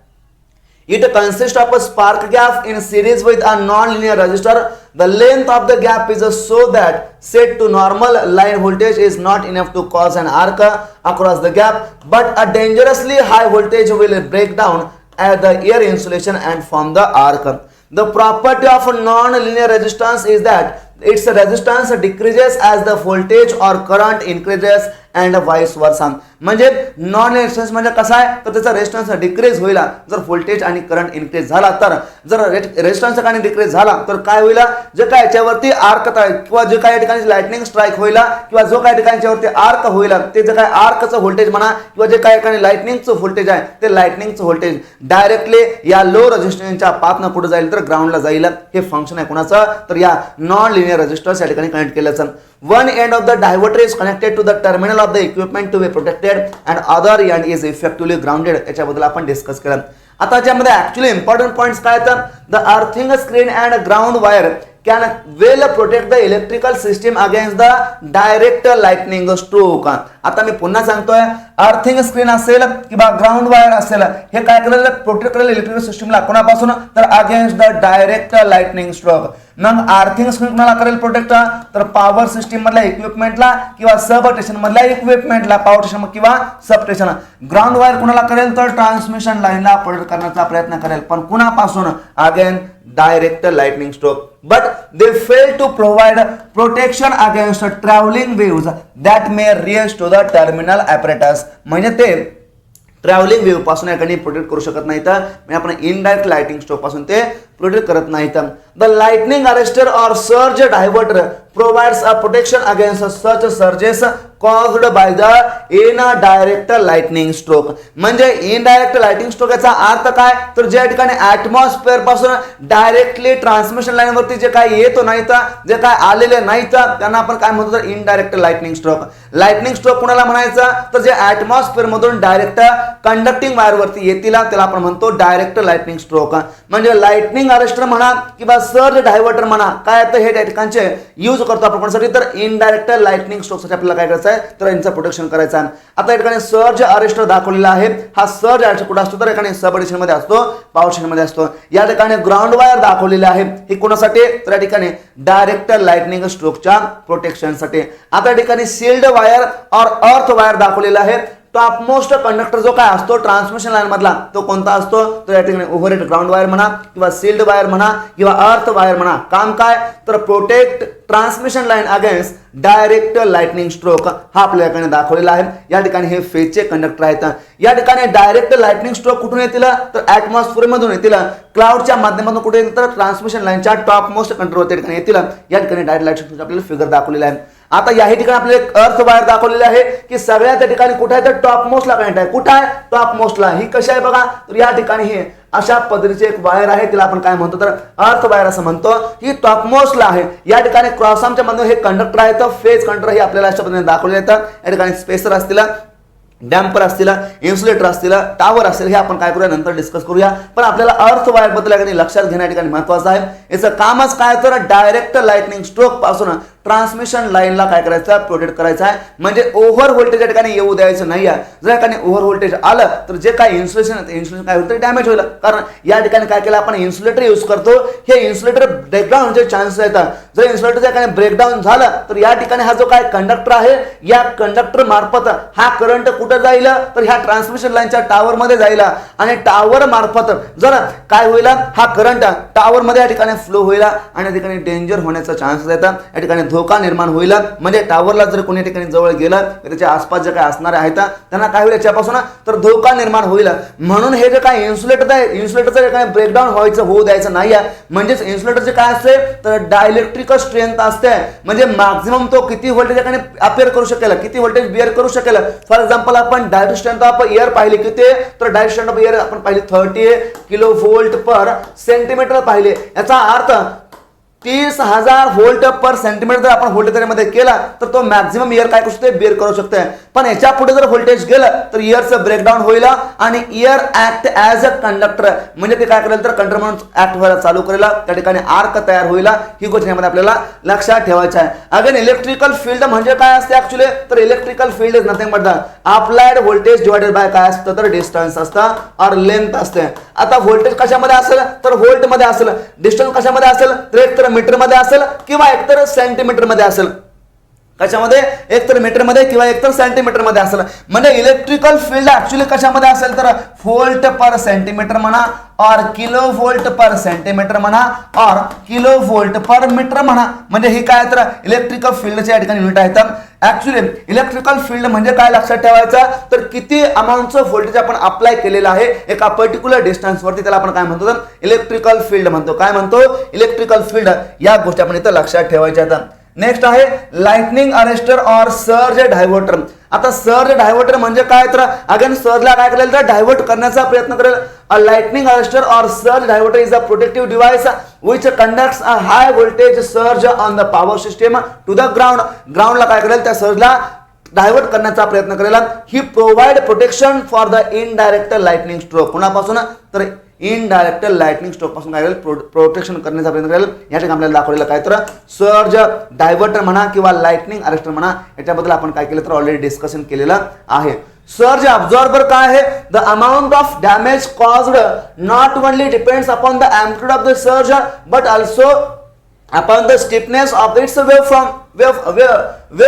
It consists of a spark gap in series with a non-linear resistor. The length of the gap is so that set to normal line voltage is not enough to cause an arc across the gap, but a dangerously high voltage will break down at the air insulation and form the arc. The property of non-linear resistance is that its resistance decreases as the voltage or current increases and vice versa. म्हणजे non resistance म्हणजे कसं आहे तर त्याचा resistance decrease होईल जर voltage आणि current increase झाला तर. जर रेजिस्टन्स आणि डिक्रीज झाला तर काय होईल जे काय याच्यावरती आर्क किंवा जे काही ठिकाणी लाइटनिंग स्ट्राइक होईल किंवा जो काही ठिकाणच्यावरती आर्क होईल ते जे काय आर्कचं व्होल्टेज म्हणा किंवा जे काही ठिकाणी लाइटनिंगचं व्होल्टेज आहे ते लाइटनिंगचं व्होल्टेज डायरेक्टली या लो रेजिस्टन्सच्या पाथनं कुठे जाईल तर ग्राउंडला जाईल. हे फंक्शन आहे कोणाचं तर या नॉन लिनियर रेजिस्टर्स या ठिकाणी कनेक्ट केल्याचं. One end of the diverter is connected to the terminal of the equipment to be protected and other end is effectively grounded. याच्याबद्दल आपण डिस्कस केलं. आता याच्यामध्ये ऍक्च्युअली इम्पॉर्टंट पॉइंट्स काय तर the earthing screen and ground wire can well protect the electrical system against the direct lightning stroke. आता मी पुन्हा सांगतोय अर्थिंग स्क्रीन असेल किंवा ग्राउंड वायर असेल हे काय करेल प्रोटेक्ट करेल इलेक्ट्रिकल सिस्टमला कोणापासून तर against the direct lightning stroke. मग अर्थिंग स्क्रीन कोणाला करेल प्रोटेक्ट तर पॉवर सिस्टम मधल्या इक्विपमेंटला किंवा सब स्टेशन मधल्या इक्विपमेंटला पॉवर स्टेशन किंवा सब स्टेशन. ग्राउंड वायर कोणाला करेल तर ट्रान्समिशन लाईनला प्रोटेक्ट करण्याचा प्रयत्न करेल पण कुणापासून again direct lightning stroke, but they fail to provide protection against traveling waves that may reach to the terminal apparatus. म्हणजे ते ट्रॅव्हलिंग वेव्ह पासून याकडे प्रोटेक्ट करू शकत नाहीत. म्हणजे आपण इनडायरेक्ट लाइटिंग स्ट्रोक पासून ते प्रोटेक्ट करत नाहीत. द लाइटनिंग अरेस्टर और surge diverter provides a protection against such surges caused by the indirect lightning stroke. म्हणजे इनडायरेक्ट लाइटिंग स्ट्रोक याचा अर्थ काय तर ज्या ठिकाणी ऍटमॉस्फिअर पासून डायरेक्टली ट्रान्समिशन लाईन वरती जे काय येतो नाहीत जे काय आलेले नाहीत त्यांना आपण काय म्हणतो तर indirect lightning stroke. Lightning stroke कोणाला म्हणायचं तर जे ऍटमॉस्फिअर मधून डायरेक्ट कंडक्टिंग वायर वरती येतील त्याला आपण म्हणतो डायरेक्ट लाइटनिंग स्ट्रोक. म्हणजे लाइटनिंग अरेस्टर म्हणा किंवा सर्ज डायव्हर्टर म्हणा काय तर हे ठिकाणचे यूज करतो आपण कोणासाठी तर इनडायरेक्ट लाइटनिंग स्ट्रोक साठी आपल्याला काय करायचं आहे तर यांचं प्रोटेक्शन करायचं आहे. आता या ठिकाणी सर्ज अरेस्टर दाखवलेला आहे. हा सर्ज अरेस्टर कुठे असतो तर एखाद्या सब स्टेशन मध्ये असतो पॉवर स्टेशन मध्ये असतो. या ठिकाणी ग्राउंड वायर दाखवलेले आहे हे कोणासाठी तर या ठिकाणी डायरेक्ट लाइटनिंग स्ट्रोकच्या प्रोटेक्शन साठी. आता या ठिकाणी शिल्ड वायर और अर्थ वायर दाखवलेला आहे. टॉप मोस्ट कंडक्टर जो काय असतो ट्रान्समिशन लाईन मधला तो कोणता असतो तर या ठिकाणी ओव्हरहेड ग्राउंड वायर म्हणा किंवा शिल्ड वायर म्हणा किंवा अर्थ वायर म्हणा. काम काय तर protect transmission line against direct lightning stroke हा आपल्याकडे दाखवलेला आहे. या ठिकाणी हे फेजचे कंडक्टर आहेत. या ठिकाणी डायरेक्ट लाइटनिंग स्ट्रोक कुठून येतील तर ऍटमॉस्फिअर मधून येतील. क्लाउडच्या माध्यमातून कुठे येतील तर ट्रान्समिशन लाईनच्या टॉप मोस्ट कंडक्टर ठिकाणी येतील. या ठिकाणी डायरेक्ट लाइटनिंग आपल्याला फिगर दाखवलेला आहे. आता या ठिकाणी आपल्याला एक अर्थ वायर दाखवलेली आहे की सगळ्या त्या ठिकाणी कुठे आहे तर टॉप मोस्टला कनेक्ट आहे. कुठे आहे टॉप मोस्टला. ही कशी आहे बघा तर या ठिकाणी हे अशा पद्धतीची एक वायर आहे तिला आपण काय म्हणतो तर अर्थ वायर असं म्हणतो. ही टॉप मोस्टला आहे. या ठिकाणी क्रॉस आर्मच्या मध्ये हे कंडक्टर आहेत फेज कंडक्टर हे आपल्याला अशा पद्धतीने दाखवले येतात. या ठिकाणी स्पेसर असतील डॅम्पर असतील इन्सुलेटर असतील टावर असेल हे आपण काय करूया नंतर डिस्कस करूया. पण आपल्याला अर्थ वायर बद्दल लक्षात घेण्या ठिकाणी महत्वाचं आहे. याचं कामच काय तर डायरेक्ट लाइटनिंग स्ट्रोक पासून ट्रान्समिशन लाईनला काय करायचं, प्रोटेक्ट करायचं आहे. म्हणजे ओव्हर व्होल्टेज या ठिकाणी येऊ द्यायचं नाही आहे. जर या ठिकाणी ओव्हर व्होल्टेज आलं तर जे काय इन्सुलेशन काय होतं, डॅमेज होईल. कारण या ठिकाणी काय केलं आपण, इन्सुलेटर यूज करतो. हे इन्सुलेटर ब्रेकडाऊन होण्याचे चान्सेस येतात. जर इन्सुलेटर या ठिकाणी ब्रेकडाऊन झालं तर या ठिकाणी हा जो काय कंडक्टर आहे, या कंडक्टर मार्फत हा करंट कुठं जाईल, तर ह्या ट्रान्समिशन लाईनच्या टावर मध्ये जाईल. आणि टावर मार्फत जर काय होईल, हा करंट टावर मध्ये या ठिकाणी फ्लो होईल आणि या ठिकाणी डेंजर होण्याचा चान्सेस येतात. या ठिकाणी धोका निर्माण होईल. म्हणजे टावरला जर कोणी ठिकाणी जवळ गेलं तर त्याच्या आसपास जे काय असणारे आहेत त्यांना काय होईल, याच्यापासून तर धोका निर्माण होईल. म्हणून हे जे काय इन्सुलेटर आहे, इन्सुलेटरचं काय ब्रेकडाऊन होऊ द्यायचं नाही आहे. म्हणजेच इन्सुलेटरचे काय असते, तर डायलेक्ट्रिकल स्ट्रेंथ असते. म्हणजे मॅक्झिमम तो किती व्होल्टेज या ठिकाणी अपेअर करू शकेल, किती व्होल्टेज बिअर करू शकेल. फॉर एक्झाम्पल आपण डायरेक्ट स्ट्रेंथ ऑफ एअर पाहिली किती, तर डायरेक्ट स्ट्रेंथ ऑफ एअर आपण पाहिली 30 किलो व्होल्ट पर सेंटीमीटर पाहिले. याचा अर्थ 30,000 व्होल्ट पर सेंटीमीटर जर आपण व्होल्टेज मध्ये केला तर तो मॅक्झिमम इयर काय करू शकते, बिअर करू शकते. पण याच्या पुढे जर व्होल्टेज गेलं तर इयरचं ब्रेकडाऊन होईल आणि year act as a conductor. म्हणजे ते काय करेल, तर कंडक्टर म्हणून ऍक्ट व्हायला चालू करेल. त्या ठिकाणी आर्क तयार होईल. ही गोष्ट आपल्याला लक्षात ठेवायचं आहे. अगेन इलेक्ट्रिकल फील्ड म्हणजे काय असते ऍक्च्युअली, तर electrical field is nothing but the applied voltage divided by काय असतं, तर डिस्टन्स असतं और लेंथ असते. आता व्होल्टेज कशामध्ये असेल, तर व्होल्ट मध्ये असेल. डिस्टन्स कशामध्ये असेल, तर मीटर मध्ये असेल किंवा एकतर सेंटीमीटर मध्ये असेल. कशामध्ये, एकतर मीटर मध्ये किंवा एकतर सेंटीमीटर मध्ये असेल. म्हणजे इलेक्ट्रिकल फील्ड ऍक्च्युअली कशामध्ये असेल, तर व्होल्ट पर सेंटीमीटर म्हणा और किलो व्होल्ट पर सेंटीमीटर म्हणा और किलो व्होल्ट पर मीटर म्हणा. म्हणजे हे काय, तर इलेक्ट्रिकल फील्डचे या ठिकाणी युनिट आहेत. ऍक्च्युअली इलेक्ट्रिकल फील्ड म्हणजे काय लक्षात ठेवायचं, तर किती अमाऊंटचं व्होल्टेज आपण अप्लाय केलेलं आहे एका पर्टिक्युलर डिस्टन्स वरती, त्याला आपण काय म्हणतो, तर इलेक्ट्रिकल फील्ड म्हणतो. काय म्हणतो, इलेक्ट्रिकल फील्ड. या गोष्टी आपण इथं लक्षात ठेवायच्या आहेत. नेक्स्ट आहे लाइटनिंग अरेस्टर और सर्ज डायव्हर्टर. आता सर्ज डायव्हर्टर म्हणजे काय, तर अगेन सर्जला काय करेल, तर डायव्हर्ट करण्याचा प्रयत्न करेल. अ लाइटनिंग अरेस्टर और surge diverter is a protective device which conducts a high voltage surge on the power system to the ground. ग्राउंडला काय करेल, त्या सर्जला डायव्हर्ट करण्याचा प्रयत्न करेल. He provide protection for the indirect lightning stroke. कुणापासून, तर इनडायरेक्ट लाइटनिंग स्ट्रोक पासून काय करेल, प्रोटेक्शन करण्याचा प्रयत्न करेल. या ठिकाणी आपल्याला दाखवलेलं काय, तर सर्ज डायव्हर्टर म्हणा किंवा लाइटनिंग अरेस्टर म्हणा, याच्याबद्दल आपण काय केलं, तर ऑलरेडी डिस्कशन केलेलं आहे. सर्ज अब्झॉर्बर काय आहे, the amount of damage caused not only depends upon the amplitude of the surge but also upon the stiffness of its wave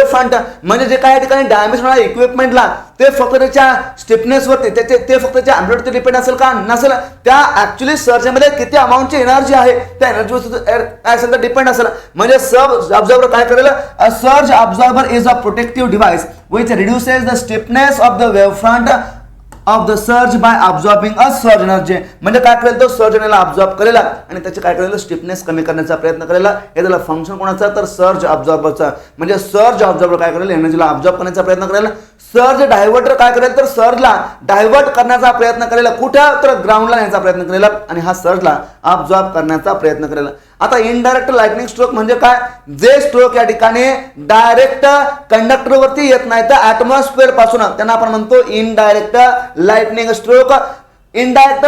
front. म्हणजे जे काही ठिकाणी डॅमेज होणार इक्विपमेंटला ते फक्त त्याच्या स्टिफनेस वरती, ते फक्त त्याच्या एम्प्लिट्यूडवरती डिपेंड असेल का, नसेल. त्या ऍक्च्युअली सर्जमध्ये किती अमाऊंटची एनर्जी आहे त्या एनर्जीवर काय असेल तर डिपेंड असेल. म्हणजे सर्ज अब्झॉर्बर काय करेल, a surge absorber is a protective device which reduces the stiffness of the wavefront of the surge by absorbing a surge energy. म्हणजे काय करेल, तो सर्ज एनर्जीला अब्झॉर्ब करेल आणि त्याचे काय करेल, स्टिफनेस कमी करण्याचा प्रयत्न करेल. हे त्याला फंक्शन कोणाचा, तर सर्ज अब्झॉर्बरचा. म्हणजे सर्ज अब्झॉर्बर काय करेल, एनर्जीला अब्झॉर्ब करण्याचा प्रयत्न करेल. सर्ज डायव्हर्टर काय करेल, तर सर्जला डायव्हर्ट करण्याचा प्रयत्न करेल. कुठं, तर ग्राउंडला नेण्याचा प्रयत्न करेल आणि हा सर्जला अब्झॉर्ब करण्याचा प्रयत्न करेल. आता इनडायरेक्ट लाइटनिंग स्ट्रोक म्हणजे काय, जे स्ट्रोक या ठिकाणी डायरेक्ट कंडक्टर वरती येत नाही तर ऍटमॉस्फिअर पासून, त्यांना आपण म्हणतो indirect lightning stroke. Indirect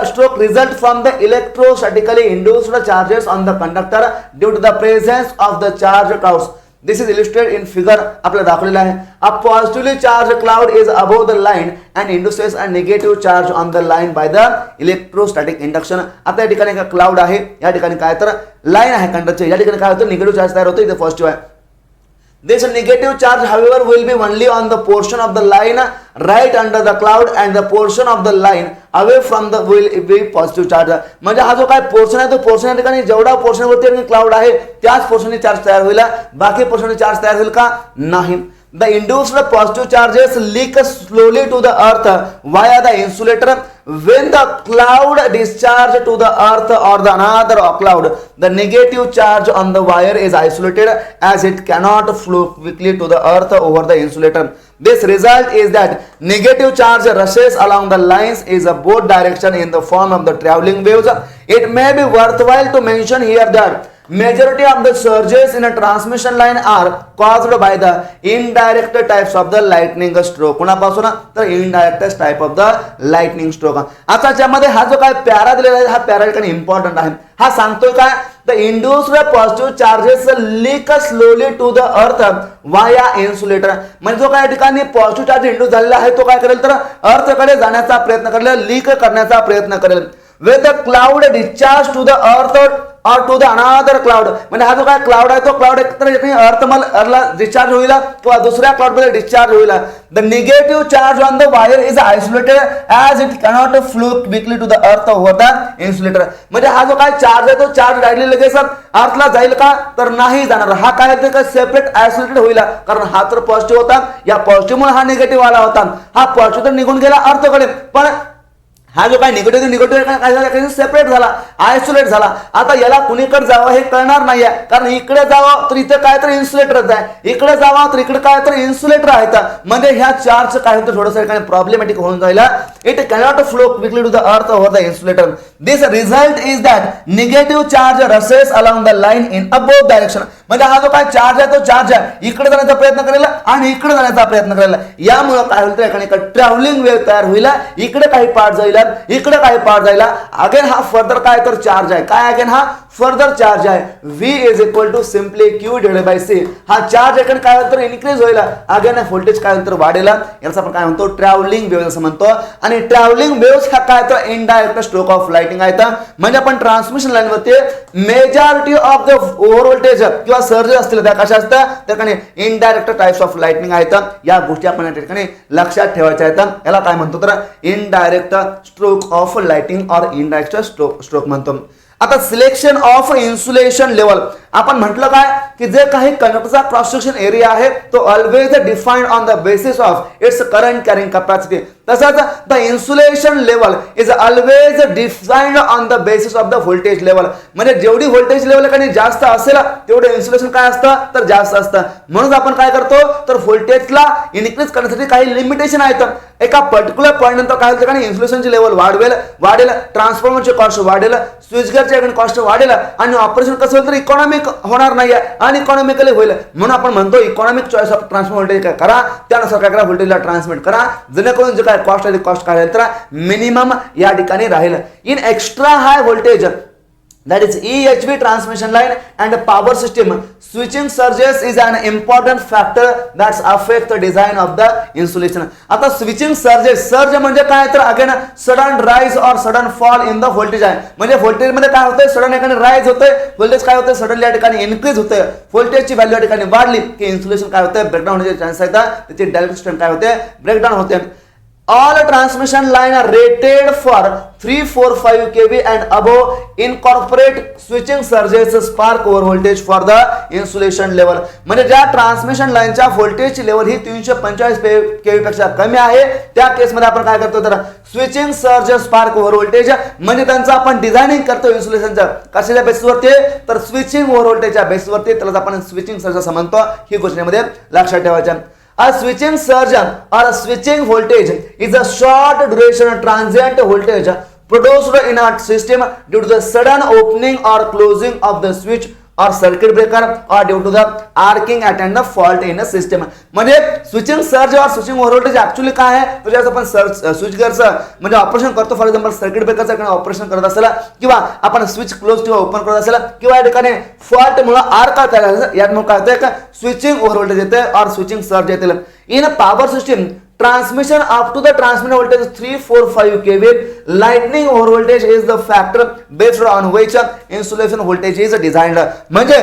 stroke result from the electrostatically induced charges on the conductor due to the presence of the charged clouds. This is illustrated in figure. आपल्याला दाखवलेला आहे. A positively charged cloud is above the line and induces a negative charge on the line by the electrostatic induction. आता या ठिकाणी एक cloud आहे, या ठिकाणी काय तर लाईन आहे कंडक्टरची. या ठिकाणी काय होतं, निगेटिव्ह चार्ज तयार होतो, इथे पॉझिटिव्ह आहे. This negative charge however will be only on the portion of the line right under the cloud and the portion of the line away from the will be positive charge. म्हणजे हा जो काय portion आहे तो portion या ठिकाणी जेवढा portion वरती क्लाउड आहे त्याच पोर्शनने चार्ज तयार होईल, बाकी पोर्शनने चार्ज तयार होईल का, नाही. The induced positive charges leak slowly to the earth via the insulator. When the cloud discharge to the earth or the another cloud, the negative charge on the wire is isolated as it cannot flow quickly to the earth over the insulator. This result is that negative charge rushes along the lines is a both direction in the form of the traveling waves. It may be worthwhile to mention here that Majority of the surges in a transmission line are caused by the indirect types of the lightning stroke. कोणापासून? तर indirect type of the lightning stroke. आता ज्यामध्ये हा जो काय para दिलेला आहे हा para ठिकाणी इम्पॉर्टंट आहे. हा सांगतोय काय? The induced positive charges leak slowly to the earth via insulator. म्हणजे जो काय ठिकाणी पॉझिटिव्ह चार्ज इंड्यूस झालेला आहे तो काय करेल तर अर्थकडे जाण्याचा प्रयत्न करेल, लीक करण्याचा प्रयत्न करेल. With the cloud discharged to the earth or to the another cloud. म्हणजे हा जो काय क्लाउड आहे तो क्लाउड एकतर अर्थला डिस्चार्ज होईल किंवा दुसऱ्या क्लाउड मध्ये डिस्चार्ज होईल. The negative charge on the wire is isolated as it cannot flow quickly to the earth over the insulator. म्हणजे हा जो काय चार्ज आहे तो चार्ज डायरेक्टली लगेच अर्थला जाईल का तर नाही जाणार. हा काय ते सेपरेट आयसोलेटेड होईल कारण हा तर पॉझिटिव्ह होता, या पॉझिटिव्ह मुळे हा निगेटिव्ह आला होता. हा पॉझिटिव्ह तर निघून गेला अर्थकडे, पण हा जो काय निगेटिव्ह काय झाला सेपरेट झाला, आयसोलेट झाला. आता याला कुणीकडे जावं हे कळणार नाहीये कारण इकडे जावं तर इथे काय तर इन्सुलेटरच आहे, इकडे जावं तर इकडे काय तर इन्सुलेटर आहे. म्हणजे ह्या चार्ज काय होतं थोडंसं प्रॉब्लेमॅटिक होऊन जाईल. It cannot flow quickly to the earth over the insulator. This result is that negative charge rushes along the line in a both direction. म्हणजे हा जो काय चार्ज आहे तो चार्ज आहे इकडे जाण्याचा प्रयत्न करेल आणि इकडे जाण्याचा प्रयत्न करेल. यामुळे काय होईल तर एका ट्रॅव्हलिंग वेव्ह तयार होईल. इकडे काही पार्ट जाईल, इकडे काही पार्ट जायला. अगेन हा फर्दर काय तर चार्ज आहे, काय अगेन हा फर्दर चार्ज आहे. V इज इक्वल टू simply Q divided by C. हा चार्ज अगेन काय तर इन्क्रीज होईल, अगेन व्होल्टेज काय तर वाढेल. याचा आपण काय म्हणतो ट्रॅव्हलिंग वेव्ह असं म्हणतो. आणि ट्रॅव्हलिंग वेव्हज हा काय तर इनडायरेक्ट स्ट्रोक ऑफ लाइटिंग आहेत. म्हणजे आपण ट्रान्समिशन लाईन वरती majority of the over voltage किंवा सर्ज असतील त्या कशा असतात त्या ठिकाणी इनडायरेक्ट टाइप्स ऑफ लाइटिंग आहेत. या गोष्टी आपण या ठिकाणी लक्षात ठेवायच्या आहेत. याला काय म्हणतो तर इनडायरेक्ट स्ट्रोक ऑफ लाइटिंग और इनडायरेक्ट स्ट्रोक म्हणतो. आता सिलेक्शन ऑफ इन्सुलेशन लेवल आपण म्हटलं काय की जे काही कंडक्टरचा क्रॉस सेक्शन एरिया आहे तो always defined on the basis of its current carrying capacity. तसंच the insulation level is always defined on the basis of the voltage level. म्हणजे जेवढी व्होल्टेज लेवल काही जास्त असेल तेवढे इन्सुलेशन काय असतं तर जास्त असतं. म्हणून आपण काय करतो तर व्होल्टेजला इन्क्रीज करण्यासाठी काही लिमिटेशन आहेत. एका पर्टिक्युलर पॉईंट नंतर काय होतं की इन्सुलेशनची लेवल वाढेल, ट्रान्सफॉर्मरची कॉस्ट वाढेल, स्विच गेअरची कॉस्ट वाढेल आणि ऑपरेशन कसं होईल तर इकॉनॉमिक होणार नाही आणि इकॉनॉमिकली होईल. म्हणून आपण म्हणतो economic choice of transfer voltage करा, त्यानुसार काय करा व्होल्टेजला ट्रान्समिट करा जेणेकरून जे काय कॉस्ट आहे कॉस्ट काय तर मिनिमम या ठिकाणी राहील. In extra high voltage that is EHV transmission line and power system, switching surges is an important factor that affect the design of the insulation. आता switching surges, सर्ज म्हणजे काय तर अगेन सडन राइज और sudden fall in the voltage आहे. म्हणजे voltage मध्ये काय होतंय सडन एकाने राइज होतंय, व्होल्टेज काय होतंय सडनली या ठिकाणी इन्क्रीज होतंय. व्होल्टेजची व्हॅल्यू या ठिकाणी वाढली की इन्सुलेशन काय होतंय ब्रेकडाऊन होण्याचे चान्स आहेत, त्याची डायरेक्ट स्ट्रेंथ काय होते ब्रेकडाऊन होते. All transmission line are rated for 345 kV and above. Incorporate switching surges spark over voltage for the insulation level. म्हणजे ज्या ट्रान्समिशन लाईनच्या व्होल्टेजची लेवल ही 345 kV पेक्षा कमी आहे त्या केसमध्ये आपण काय करतो तर switching surge spark over voltage म्हणजे त्यांचं आपण डिझायनिंग करतो इन्सुलेशनच्या कशाच्या बेसिसवरती तर स्विचिंग ओव्हर व्होल्टेजच्या बेसिसवरती. त्याला आपण स्विचिंग सर्ज असं म्हणतो. ही गोष्टीमध्ये लक्षात ठेवायचं. A switching surge or a switching voltage is a short duration transient voltage produced in a system due to the sudden opening or closing of the switch or circuit breaker or due to the arcing attend the fault in a system. म्हणजे switching surge और switching over voltage actually काय आहे तर ज्यावेळेस आपण switch गेअरचं म्हणजे operation करतो for example circuit ब्रेकरचं operation करत असेल किंवा आपण स्विच क्लोज किंवा ओपन करत असेल किंवा या ठिकाणी फॉल्ट मुळे आर्क तयार झाला यामुळे काय होतं का स्विचिंग ओव्हर व्होल्टेज येते और स्विचिंग सर्ज येते. In power system transmission up to the transmitter voltage is 345 kV. Lightning over voltage is the factor based on which insulation voltage is designed. म्हणजे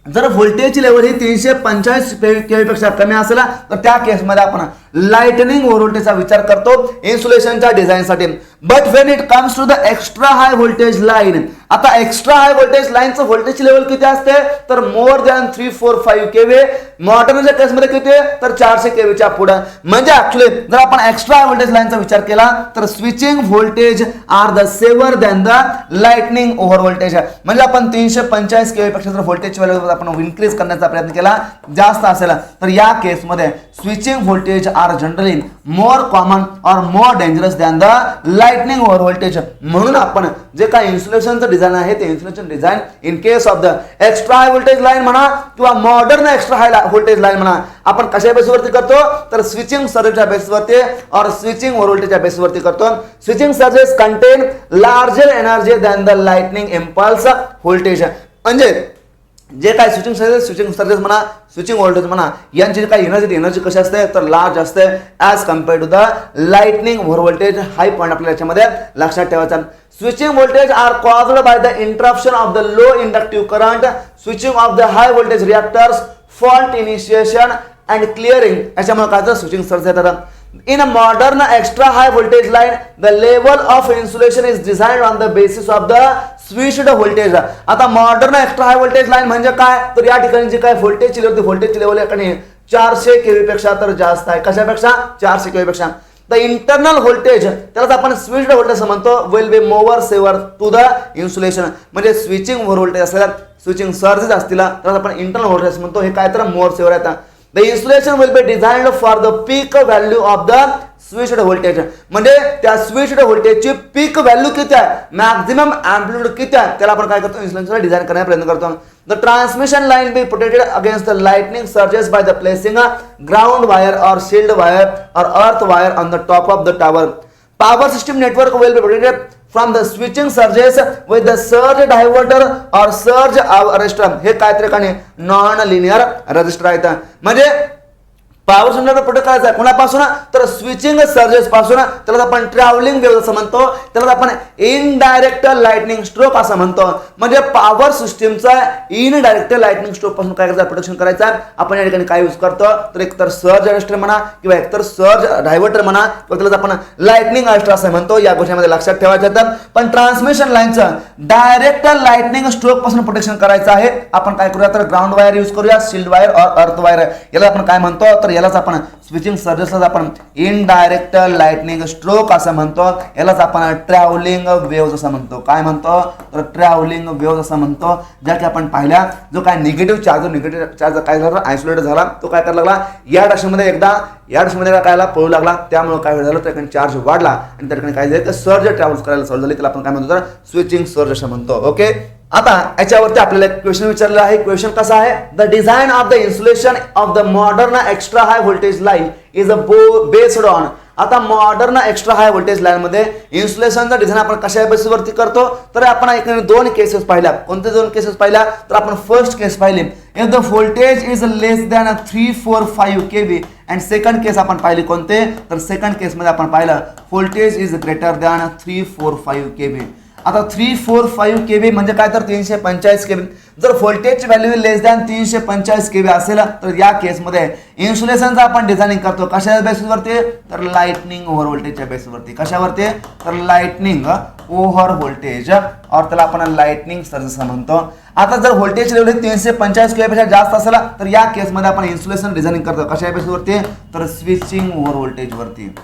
जर व्होल्टेजची लेवल ही 345 kV पेक्षा कमी असेल तर त्या केसमध्ये आपण लाइटनिंग ओव्हर व्होल्टेजचा विचार करतो इन्सुलेशनच्या डिझाईनसाठी. But when it comes to the extra high voltage line, आता एक्स्ट्रा हाय व्होल्टेज लाईनचं व्होल्टेजची लेवल किती असते तर मोर दॅन 345 kV मॉडर्नच्या केसमध्ये किती आहे तर 400 केव्हीच्या पुढे. म्हणजे ऍक्च्युली जर आपण एक्स्ट्रा हाय व्होल्टेज लाईनचा विचार केला तर switching voltage are the severe than the lightning over voltage. म्हणजे आपण 345 केव्ही पेक्षा जर व्होल्टेजची व्हॅल्यू आपण इन्क्रीज करण्याचा प्रयत्न केला जास्त असेल तर या केसमध्ये switching voltage are generally more common और more dangerous than the lightning over voltage. म्हणून आपण जे काही इन्सुलेशनचं डिझाईन आहे ते insulation design in case of the extra high voltage line म्हणा किंवा modern extra high voltage line म्हणा आपण कशा बेसवरती करतो तर स्विचिंग सर्जच्या बेसवरती और स्विचिंग ओव्हर व्होल्टेजच्या बेसवरती करतो. Switching surges contain larger energy than the lightning impulse voltage. म्हणजे जे काय स्विचिंग सर्जेस म्हणा स्विचिंग व्होल्टेज म्हणा यांची काही एनर्जी कशी असते तर लार्ज असते as compared to the lightning over voltage. High point आपल्याला याच्यामध्ये लक्षात ठेवायचा. Switching voltage are caused by the interruption of the low inductive current, switching of the high voltage reactors, fault initiation and clearing. याच्यामुळे काय तर switching surge येतात. In a modern extra high voltage line, the level of insulation is designed on the basis of the switched voltage. आता modern extra high voltage line म्हणजे काय तर या ठिकाणी जे काय व्होल्टेजची लेवल या ठिकाणी 400 केव्ही पेक्षा तर जास्त आहे. कशापेक्षा 400 केव्ही पेक्षा. द इंटरनल व्होल्टेज त्यालाच आपण स्विच्ड व्होल्टेज म्हणतो will be more severe to the insulation. म्हणजे स्विचिंग ओव्हर व्होल्टेज असेल स्विचिंग सर्जेस असतील तर आपण इंटरनल व्होल्टेज म्हणतो हे काय तर मोर सेवर येतात. The insulation will be designed for the peak value of the switched voltage. म्हणजे त्या स्विच्ड व्होल्टेजची पीक व्हॅल्यू किती आहे मॅक्झिमम एम्प्लिट्यूड किती आहे त्याला आपण काय करतो इन्सुलेशनला डिझाइन करण्याचा प्रयत्न करतो. The transmission line B protected against the lightning surges by the placing a ground wire और शील्ड वायर और earth wire on the top of the tower. Power system network will be protected from the switching surges with the surge diverter or surge arrestor. हे काय तरी non linear resistor आहेत. म्हणजे power सिस्टमला protect करायचा आहे कोणापासून तर स्विचिंग सर्जेस पासून. त्याला आपण ट्रॅव्हलिंग वेव्ह असं म्हणतो. त्याला आपण इनडायरेक्ट लाइटनिंग स्ट्रोक असं म्हणतो. म्हणजे पॉवर सिस्टमचा इनडायरेक्ट लाइटनिंग स्ट्रोक पासून काय करायचं प्रोटेक्शन करायचं आहे. आपण या ठिकाणी काय यूज करतो तर एकतर सर्ज अरेस्टर म्हणा किंवा एकतर सर्ज डायव्हर्टर म्हणा किंवा त्याला आपण लाइटनिंग अरेस्टर असं म्हणतो. या गोष्टीमध्ये लक्षात ठेवायचं आहे. पण ट्रान्समिशन लाईनचं डायरेक्ट लाइटनिंग स्ट्रोक पासून प्रोटेक्शन करायचं आहे. आपण काय करूया तर ग्राउंड वायर यूज करूया शील्ड वायर और अर्थ वायर. याला आपण काय म्हणतो तर यालाच आपण स्विचिंग सर्जेसला आपण इनडायरेक्ट लाइटनिंग स्ट्रोक असं म्हणतो. यालाच आपण ट्रॅव्हलिंग वेव्ह असं म्हणतो. काय म्हणतो तर ट्रॅव्हलिंग वेव्ह असं म्हणतो. ज्या की आपण पाहिल्या जो काय निगेटिव्ह चार्ज काय झाला आयसोलेट झाला तो काय करायला लागला या डायरेक्शनमध्ये एकदा या डायरेक्शनमध्ये कायला पळू लागला. त्यामुळे काय झालं त्या ठिकाणी चार्ज वाढला आणि त्या ठिकाणी काय झालं तर सर्ज ट्रॅव्हल्स करायला चालू झाली. त्याला आपण काय म्हणतो तर स्विचिंग सर्ज असं म्हणतो. ओके. आता याच्यावरती आपल्याला एक क्वेश्चन विचारलेला आहे. क्वेश्चन कसा आहे the design of the insulation of the modern extra high voltage line is a based on. आता modern extra high voltage line मध्ये इन्सुलेशनचा डिझाईन आपण कशा बेसिसवरती करतो तर आपण एक दोन केसेस पाहिल्या. कोणते दोन केसेस पाहिल्या तर आपण फर्स्ट केस पाहिली if the voltage is less than 345 KV and second case आपण पाहिली कोणते तर सेकंड केस मध्ये आपण पाहिलं voltage is greater than 345 KV. आता 345 केव्ही म्हणजे काय तर 345 केव्ही. जर व्होल्टेजची व्हॅल्यू लेस दॅन 345 केव्ही असेल तर या केसमध्ये इन्सुलेशनचं आपण डिझायनिंग करतो कशा बेसिसवरती तर लाइटनिंग ओव्हर व्होल्टेजच्या बेसिसवरती. कशावरती तर लाइटनिंग ओव्हर व्होल्टेज और त्याला आपण लाइटनिंग सर्ज असं म्हणतो. आता जर व्होल्टेज लेवल 345 केव्हीपेक्षा जास्त असेल तर या केसमध्ये आपण इन्सुलेशन डिझायनिंग करतो कशा बेसिसवरती तर स्विचिंग ओव्हर व्होल्टेजवरती.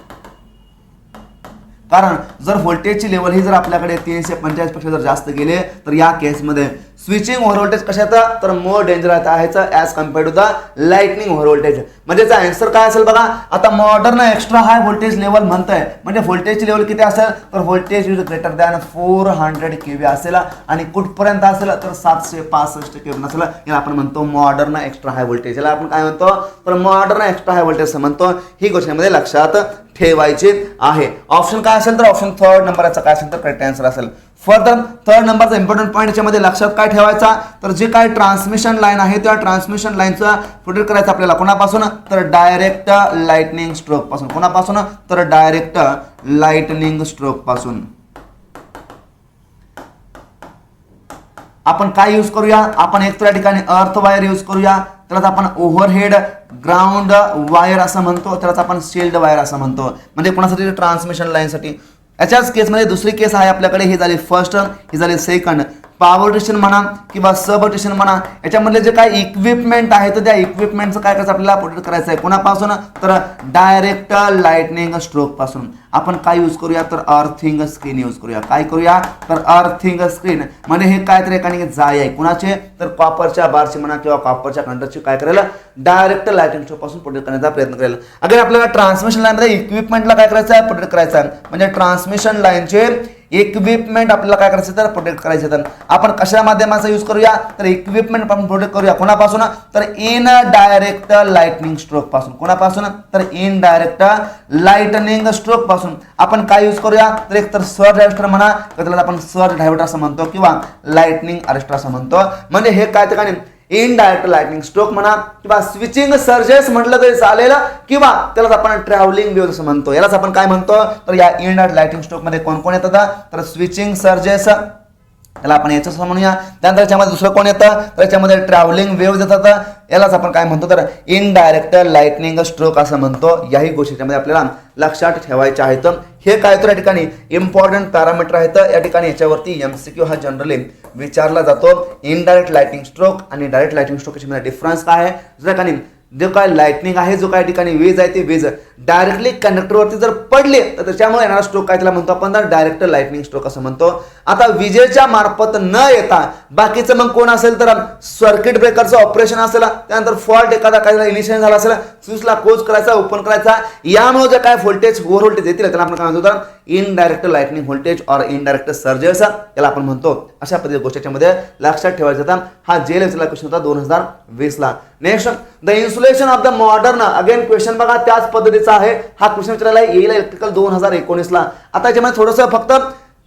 कारण जर व्होल्टेजची लेवल ही जर आपल्याकडे 345 पेक्षा जर जास्त गेले तर या केसमध्ये स्विचिंग ओव्हर व्होल्टेज कशाचा तर मोर डेंजर आहे as compared to the lightning over voltage. म्हणजे याचा आन्सर काय असेल बघा. आता modern extra high voltage level म्हणतंय म्हणजे व्होल्टेजची लेवल किती असेल तर voltage is greater than 400 kV असेल आणि कुठपर्यंत असेल तर 765 केव्ही नसेल. याला आपण म्हणतो मॉडर्न एक्स्ट्रा हाय व्होल्टेज. याला आपण काय म्हणतो तर मॉडर्न एक्स्ट्रा हाय व्होल्टेज असं म्हणतो. ही गोष्टीमध्ये लक्षात ठेवायची आहे. ऑप्शन काय असेल तर ऑप्शन थर्ड नंबरचा काय असेल तर करेक्ट आन्सर असेल. फर्दर थर्ड नंबरचा इम्पॉर्टंट पॉईंट याच्यामध्ये लक्षात काय ठेवायचा तर जे काय ट्रान्समिशन लाईन आहे त्या ट्रान्समिशन लाईनचा प्रोटेक्ट करायचं आपल्याला कोणापासून तर डायरेक्ट लाइटनिंग स्ट्रोक पासून. कोणापासून तर डायरेक्ट लाइटनिंग स्ट्रोक पासून. आपण काय यूज करूया आपण एक तर ठिकाणी अर्थ वायर यूज करूया त्यालाच आपण ओव्हरहेड ग्राउंड वायर असं म्हणतो. त्यालाच आपण शील्ड वायर असं म्हणतो. म्हणजे कोणासाठी ट्रान्समिशन लाईनसाठी. याच्याच केसमध्ये दुसरी केस आहे आपल्याकडे ही झाली फर्स्ट ही झाली सेकंड. पॉवर स्टेशन म्हणा किंवा सब स्टेशन म्हणा, याच्यामधले जे काही इक्विपमेंट आहे तर त्या इक्विपमेंटचं काय करायचं आपल्याला प्रोटेक्ट करायचं आहे. कोणापासून तर डायरेक्ट लाइटनिंग स्ट्रोक पासून. आपण काय यूज करूया तर अर्थिंग स्क्रीन यूज करूया. काय करूया तर अर्थिंग स्क्रीन म्हणजे हे काय तर एकाने जाय आहे कुणाचे तर कॉपरच्या बारची म्हणा किंवा कॉपरच्या कंडक्टरची काय करायला डायरेक्ट लाइटिंग स्ट्रोक पासून प्रोटेक्ट करण्याचा प्रयत्न करेल. अगेन आपल्याला ट्रान्समिशन लाईन मध्ये इक्विपमेंटला काय करायचं आहे प्रोटेक्ट करायचं आहे. म्हणजे ट्रान्समिशन लाईनचे इक्विपमेंट आपल्याला काय करायचं तर प्रोटेक्ट करायचे. तर आपण कशा माध्यमाचा यूज करूया तर इक्विपमेंट आपण प्रोटेक्ट करूया. कोणापासून तर इन डायरेक्ट लाइटनिंग स्ट्रोक पासून. कोणापासून तर इन डायरेक्ट लाइटनिंग स्ट्रोक पासून आपण काय यूज करूया तर एक तर सर्ज अरेस्टर म्हणा तर त्याला आपण सर्ज डायव्हर्टर असं म्हणतो किंवा लाइटनिंग अरेस्टर असं म्हणतो. म्हणजे हे काय ठिकाणी इनडायरेक्ट लाइटनिंग स्ट्रोक म्हणा किंवा स्विचिंग सर्जेस म्हटलं तरी चालेल किंवा त्यालाच आपण ट्रॅव्हलिंग वेव्ह असं म्हणतो. यालाच आपण काय म्हणतो तर या इनडायरेक्ट लाइटनिंग स्ट्रोक मध्ये कोण कोण येतात तर स्विचिंग सर्जेस त्याला आपण याचं म्हणूया. त्यानंतर याच्यामध्ये दुसरं कोण येतं तर याच्यामध्ये ट्रॅव्हलिंग वेव्ह येतात. यालाच आपण काय म्हणतो तर इनडायरेक्ट लाइटनिंग स्ट्रोक असं म्हणतो. याही गोष्टीमध्ये आपल्याला लक्षात ठेवायचे आहेत. हे काय तर या ठिकाणी इम्पॉर्टंट पॅरामीटर आहेत. या ठिकाणी याच्यावरती एमसीक्यू हा जनरली विचारला जातो. इनडायरेक्ट लाइटिंग स्ट्रोक आणि डायरेक्ट लाइटिंग स्ट्रोक याच्यामध्ये डिफरन्स काय आहे. दुसऱ्या ठिकाणी जो काय लाइटनिंग आहे जो काय ठिकाणी वीज आहे ती वीज डायरेक्टली कंडक्टरवरती जर पडले तर त्याच्यामुळे येणारा स्ट्रोक काय त्याला म्हणतो आपण तर डायरेक्ट लाइटनिंग स्ट्रोक असं म्हणतो. आता विजेच्या मार्फत न येता बाकीचं मग कोण असेल तर सर्किट ब्रेकरचं ऑपरेशन असेल, त्यानंतर फॉल्ट एखादा काय इनिशियल झाला असेल, स्विचला क्लोज करायचा ओपन करायचा, यामुळे जे काय व्होल्टेज ओव्हर व्होल्टेज येतील त्याला आपण काय म्हणतो तर इनडायरेक्ट लाइटनिंग व्होल्टेज और इनडायरेक्ट सर्जेस याला आपण म्हणतो. अशा पद्धतीच्या गोष्टीमध्ये लक्षात ठेवायचं होता. हा जे लेवलचा क्वेश्चन होता 2020 ला. Next the insulation of the modern. Again question बघा त्याच पद्धतीचा आहे. हा क्वेश्चन विचारला येईल इलेक्ट्रिकल 2019 ला. आता याच्यामध्ये थोडंसं फक्त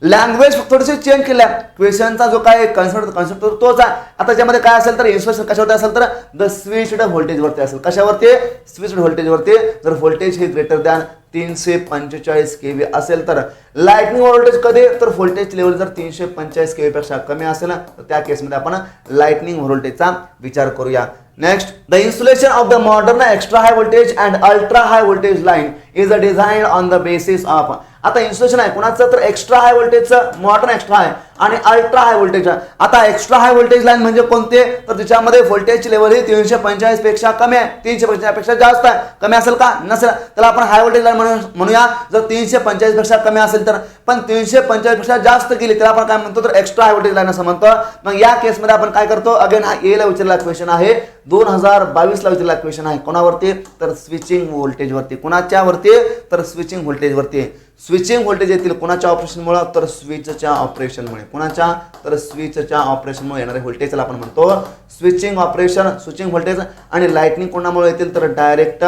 लँग्वेज थोडीशी चेंज केल्या. क्वेश्चनचा जो काय कन्सेप्ट तोच आहे. आता त्याच्यामध्ये काय असेल तर इन्सुलेशन कशावरती असेल तर द स्विच्ड व्होल्टेज वरती असेल. कशावरती स्विच्ड व्होल्टेज वरती. जर व्होल्टेज हे ग्रेटर दॅन 345 केव्ही असेल तर लाइटनिंग व्होल्टेज कधी तर व्होल्टेज लेवल जर 345 केव्ही पेक्षा कमी असेल तर त्या केसमध्ये आपण लाइटनिंग व्होल्टेजचा विचार करूया. Next the insulation of the modern extra high voltage and ultra high voltage line is a design on the basis of. आता इन्सुलेशन आहे कोणाचं तर एक्स्ट्रा हाय व्होल्टेजचं मॉडर्न एक्स्ट्रा हाय आणि अल्ट्रा हाय व्होल्टेज. आता एक्स्ट्रा हाय व्होल्टेज लाईन म्हणजे कोणते तर त्याच्यामध्ये व्होल्टेजची लेवल ही 345 पेक्षा कमी आहे, 350 पेक्षा जास्त आहे. कमी असेल का नसेल त्याला आपण हाय व्होल्टेज लाईन म्हणूया. जर 345 पेक्षा कमी असेल तर, पण 345 पेक्षा जास्त गेली त्याला आपण काय म्हणतो तर एक्स्ट्रा हाय व्होल्टेज लाईन असं म्हणतो. मग या केसमध्ये आपण काय करतो अगेन हा ए ला विचारलेला क्वेश्चन आहे 2022 ला विचारलेला क्वेश्चन आहे. कोणावरती तर स्विचिंग व्होल्टेज वरती. कोणाच्या वरती तर स्विचिंग व्होल्टेज वरती. स्विचिंग व्होल्टेज येतील कोणाच्या ऑपरेशनमुळे तर स्विचच्या ऑपरेशनमुळे. कोणाच्या तर स्विचच्या ऑपरेशनमुळे येणारे व्होल्टेजला आपण म्हणतो स्विचिंग ऑपरेशन स्विचिंग व्होल्टेज. आणि लाइटनिंग कोणामुळे येतील तर डायरेक्ट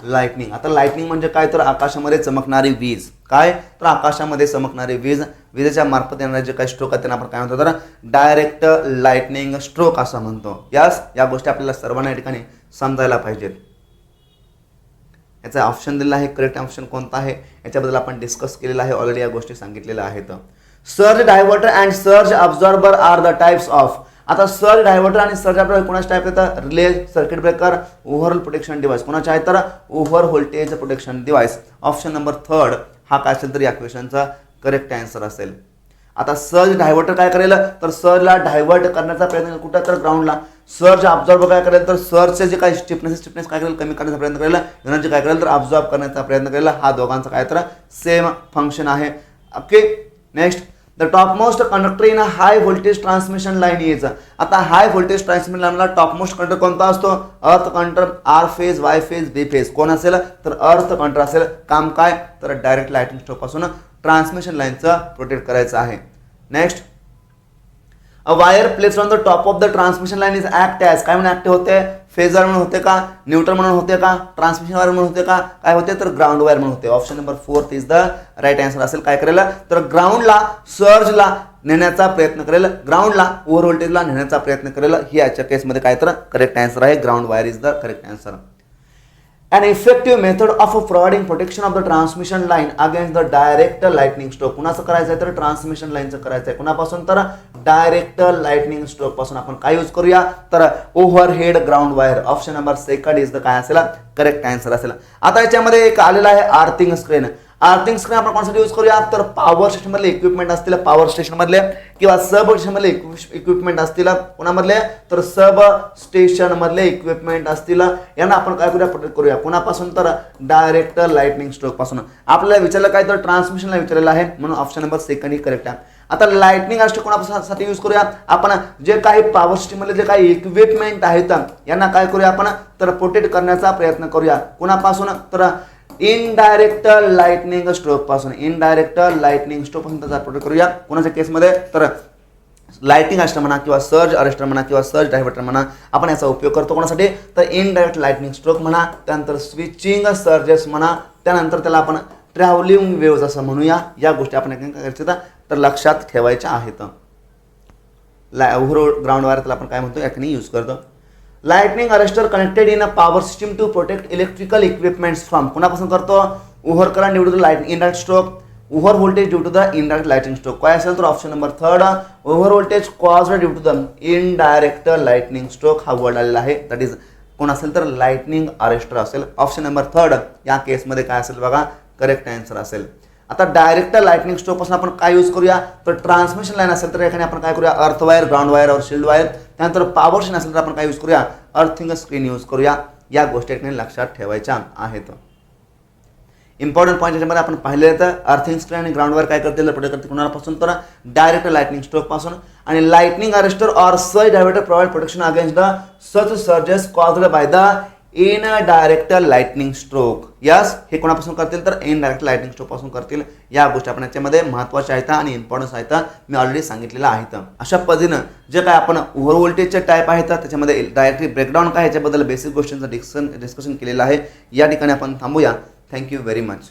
लाइटनिंग. आता लाइटनिंग म्हणजे काय तर आकाशामध्ये चमकणारी वीज. काय तर आकाशामध्ये चमकणारी वीज. विजेच्या मार्फत येणारे जे काही स्ट्रोक आहेत त्यांना आपण काय म्हणतो तर डायरेक्ट लाइटनिंग स्ट्रोक असं म्हणतो. यास या गोष्टी आपल्याला सर्वांना या ठिकाणी समजायला पाहिजेत. याचा ऑप्शन दिलेला आहे करेक्ट ऑप्शन कोणता आहे याच्याबद्दल आपण डिस्कस केलेला आहे ऑलरेडी. या गोष्टी सांगितलेल्या आहेत. Surge diverter and surge absorber are the types of. आता सर्ज डायव्हर्टर आणि सर्ज अब्झॉर्बर कोणाचे टाइप येतात relay circuit breaker over protection device. कोणाचे आहेत तर over voltage protection device. Option number 3 हा काय असेल तर या क्वेश्चनचा करेक्ट आन्सर असेल. आता सर्ज डायव्हर्टर काय करेल तर सर्जला डायव्हर्ट करण्याचा प्रयत्न कुठं तर ग्राउंडला. सर्ज अब्झॉर्बर काय करेल तर सर्जचे जे काही स्टिफनेस काय करेल कमी करण्याचा प्रयत्न करेल. एनर्जी काय करेल तर अब्झॉर्ब करण्याचा प्रयत्न करेल. हा दोघांचा काय तर सेम फंक्शन आहे. Okay next the topmost conductor in a high voltage transmission line is. आता हाय व्होल्टेज ट्रान्समिशन लाईनला टॉपमोस्ट कंडक्टर कोणता असतो earth conductor R phase Y phase B phase. कोण असेल तर अर्थ कंडक्टर असेल. काम काय तर डायरेक्ट लाइटिंग स्ट्रोक पासून ट्रान्समिशन लाईनचं प्रोटेक्ट करायचं आहे. Next a wire placed on the top of the transmission line is act as. काय म्हणून ऍक्ट होते फेजर म्हणून होते का न्यूट्रल म्हणून होते का ट्रान्समिशन वायर म्हणून होते का काय होते तर ग्राउंड वायर म्हणून होते. Option number 4 is the right answer असेल. काय करेल तर ग्राउंडला सर्जला नेण्याचा प्रयत्न करेल. ग्राउंडला ओव्हर व्होल्टेजला नेण्याचा प्रयत्न करेल. ही याच्या केसमध्ये काय तर करेक्ट आन्सर आहे. Ground wire is the correct answer. An effective method of providing protection of the transmission line against the direct lightning stroke. कुणाचं करायचं आहे तर ट्रान्समिशन लाईनचं करायचं आहे. कुणापासून तर डायरेक्ट लाइटनिंग स्ट्रोक पासून आपण काय यूज करूया तर overhead ground wire. Option number 2 is the काय असेल करेक्ट आन्सर असेल. आता याच्यामध्ये एक आलेला आहे अर्थिंग स्क्रीन. अर्थिंग स्क्रीन आपण कोणासाठी यूज करूया तर पॉवर स्टेशन मधले इक्विपमेंट असतील पॉवर स्टेशन मधले किंवा सब स्टेशन मधले इक्विपमेंट असतील कोणामधले तर सब स्टेशन मधले इक्विपमेंट असतील यांना आपण काय करूया प्रोटेक्ट करूया कोणापासून तर डायरेक्ट लाइटनिंग स्ट्रोक पासून. आपल्याला विचारलं काय तर ट्रान्समिशनला विचारलेलं आहे म्हणून ऑप्शन नंबर सेकंड ही करेक्ट आहे. आता लाइटनिंग अरेस्टर कोणासाठी यूज करूया आपण जे काही पॉवर स्टेशन मधले जे काही इक्विपमेंट आहेत यांना काय करूया आपण तर प्रोटेक्ट करण्याचा प्रयत्न करूया कोणापासून तर इनडायरेक्ट लाइटनिंग स्ट्रोक पासून. इनडायरेक्ट लाइटनिंग स्ट्रोक पासून त्याचा प्रोटेक्ट करूया कोणाच्या केसमध्ये तर लाइटिंग अरेस्टर म्हणा किंवा सर्ज अरेस्टर म्हणा किंवा सर्ज डायव्हर्टर म्हणा आपण याचा उपयोग करतो कोणासाठी तर इनडायरेक्ट लाइटनिंग स्ट्रोक म्हणा, त्यानंतर स्विचिंग सर्जेस म्हणा, त्यानंतर त्याला आपण ट्रॅव्हलिंग वेव्स असं म्हणूया. या गोष्टी आपण काय करायच्या तर लक्षात ठेवायच्या आहेत. ओव्हरऑल ग्राउंड वायर त्याला आपण काय म्हणतो याने यूज करतो. Lightning arrester connected in a power system to protect electrical equipments from कोणापासून करतो over current due to the light indirect stroke, over voltage due to the indirect lighting stroke. काय असेल तर option number third over voltage caused due to the indirect lightning stroke हा word आलेला आहे. That is कोण असेल तर lightning arrester असेल. ऑप्शन नंबर थर्ड या केसमध्ये काय असेल बघा करेक्ट आन्सर असेल. आता डायरेक्ट लाइटनिंग स्ट्रोक पासून आपण काय यूज करूया तर ट्रान्समिशन लाईन असेल तर एखादी आपण काय करूया अर्थ वायर, ग्राउंड वायर और शील्ड वायर. त्यानंतर पॉवर स्टेशन असेल तर आपण काय यूज करूया अर्थिंग स्क्रीन यूज करूया. या गोष्टी लक्षात ठेवायच्या आहेत. इम्पॉर्टंट पॉईंट याच्यामध्ये आपण पाहिले तर अर्थिंग स्क्रीन आणि ग्राउंड वायर काय करतील प्रोटेक्ट करतील कोणापासून तर डायरेक्ट लाइटनिंग स्ट्रोक पासून. आणि लाइटनिंग अरेस्टर और surge diverter provide protection against the such surges caused by the in direct lightning stroke. Yes हे कोणापासून करतील तर इनडायरेक्ट लाइटनिंग स्ट्रोक पासून करतील. या गोष्टी आपण याच्यामध्ये महत्त्वाच्या आहेत आणि इम्पॉर्टन्स आहेत मी ऑलरेडी सांगितलेलं आहेत. अशा पद्धतीनं जे काय आपण ओव्हर व्होल्टेजचे टाईप आहेत त्याच्यामध्ये डायरेक्टली ब्रेकडाऊन काय याच्याबद्दल बेसिक गोष्टींचं डिस्कशन केलेलं आहे. या ठिकाणी आपण थांबूया. Thank you very much.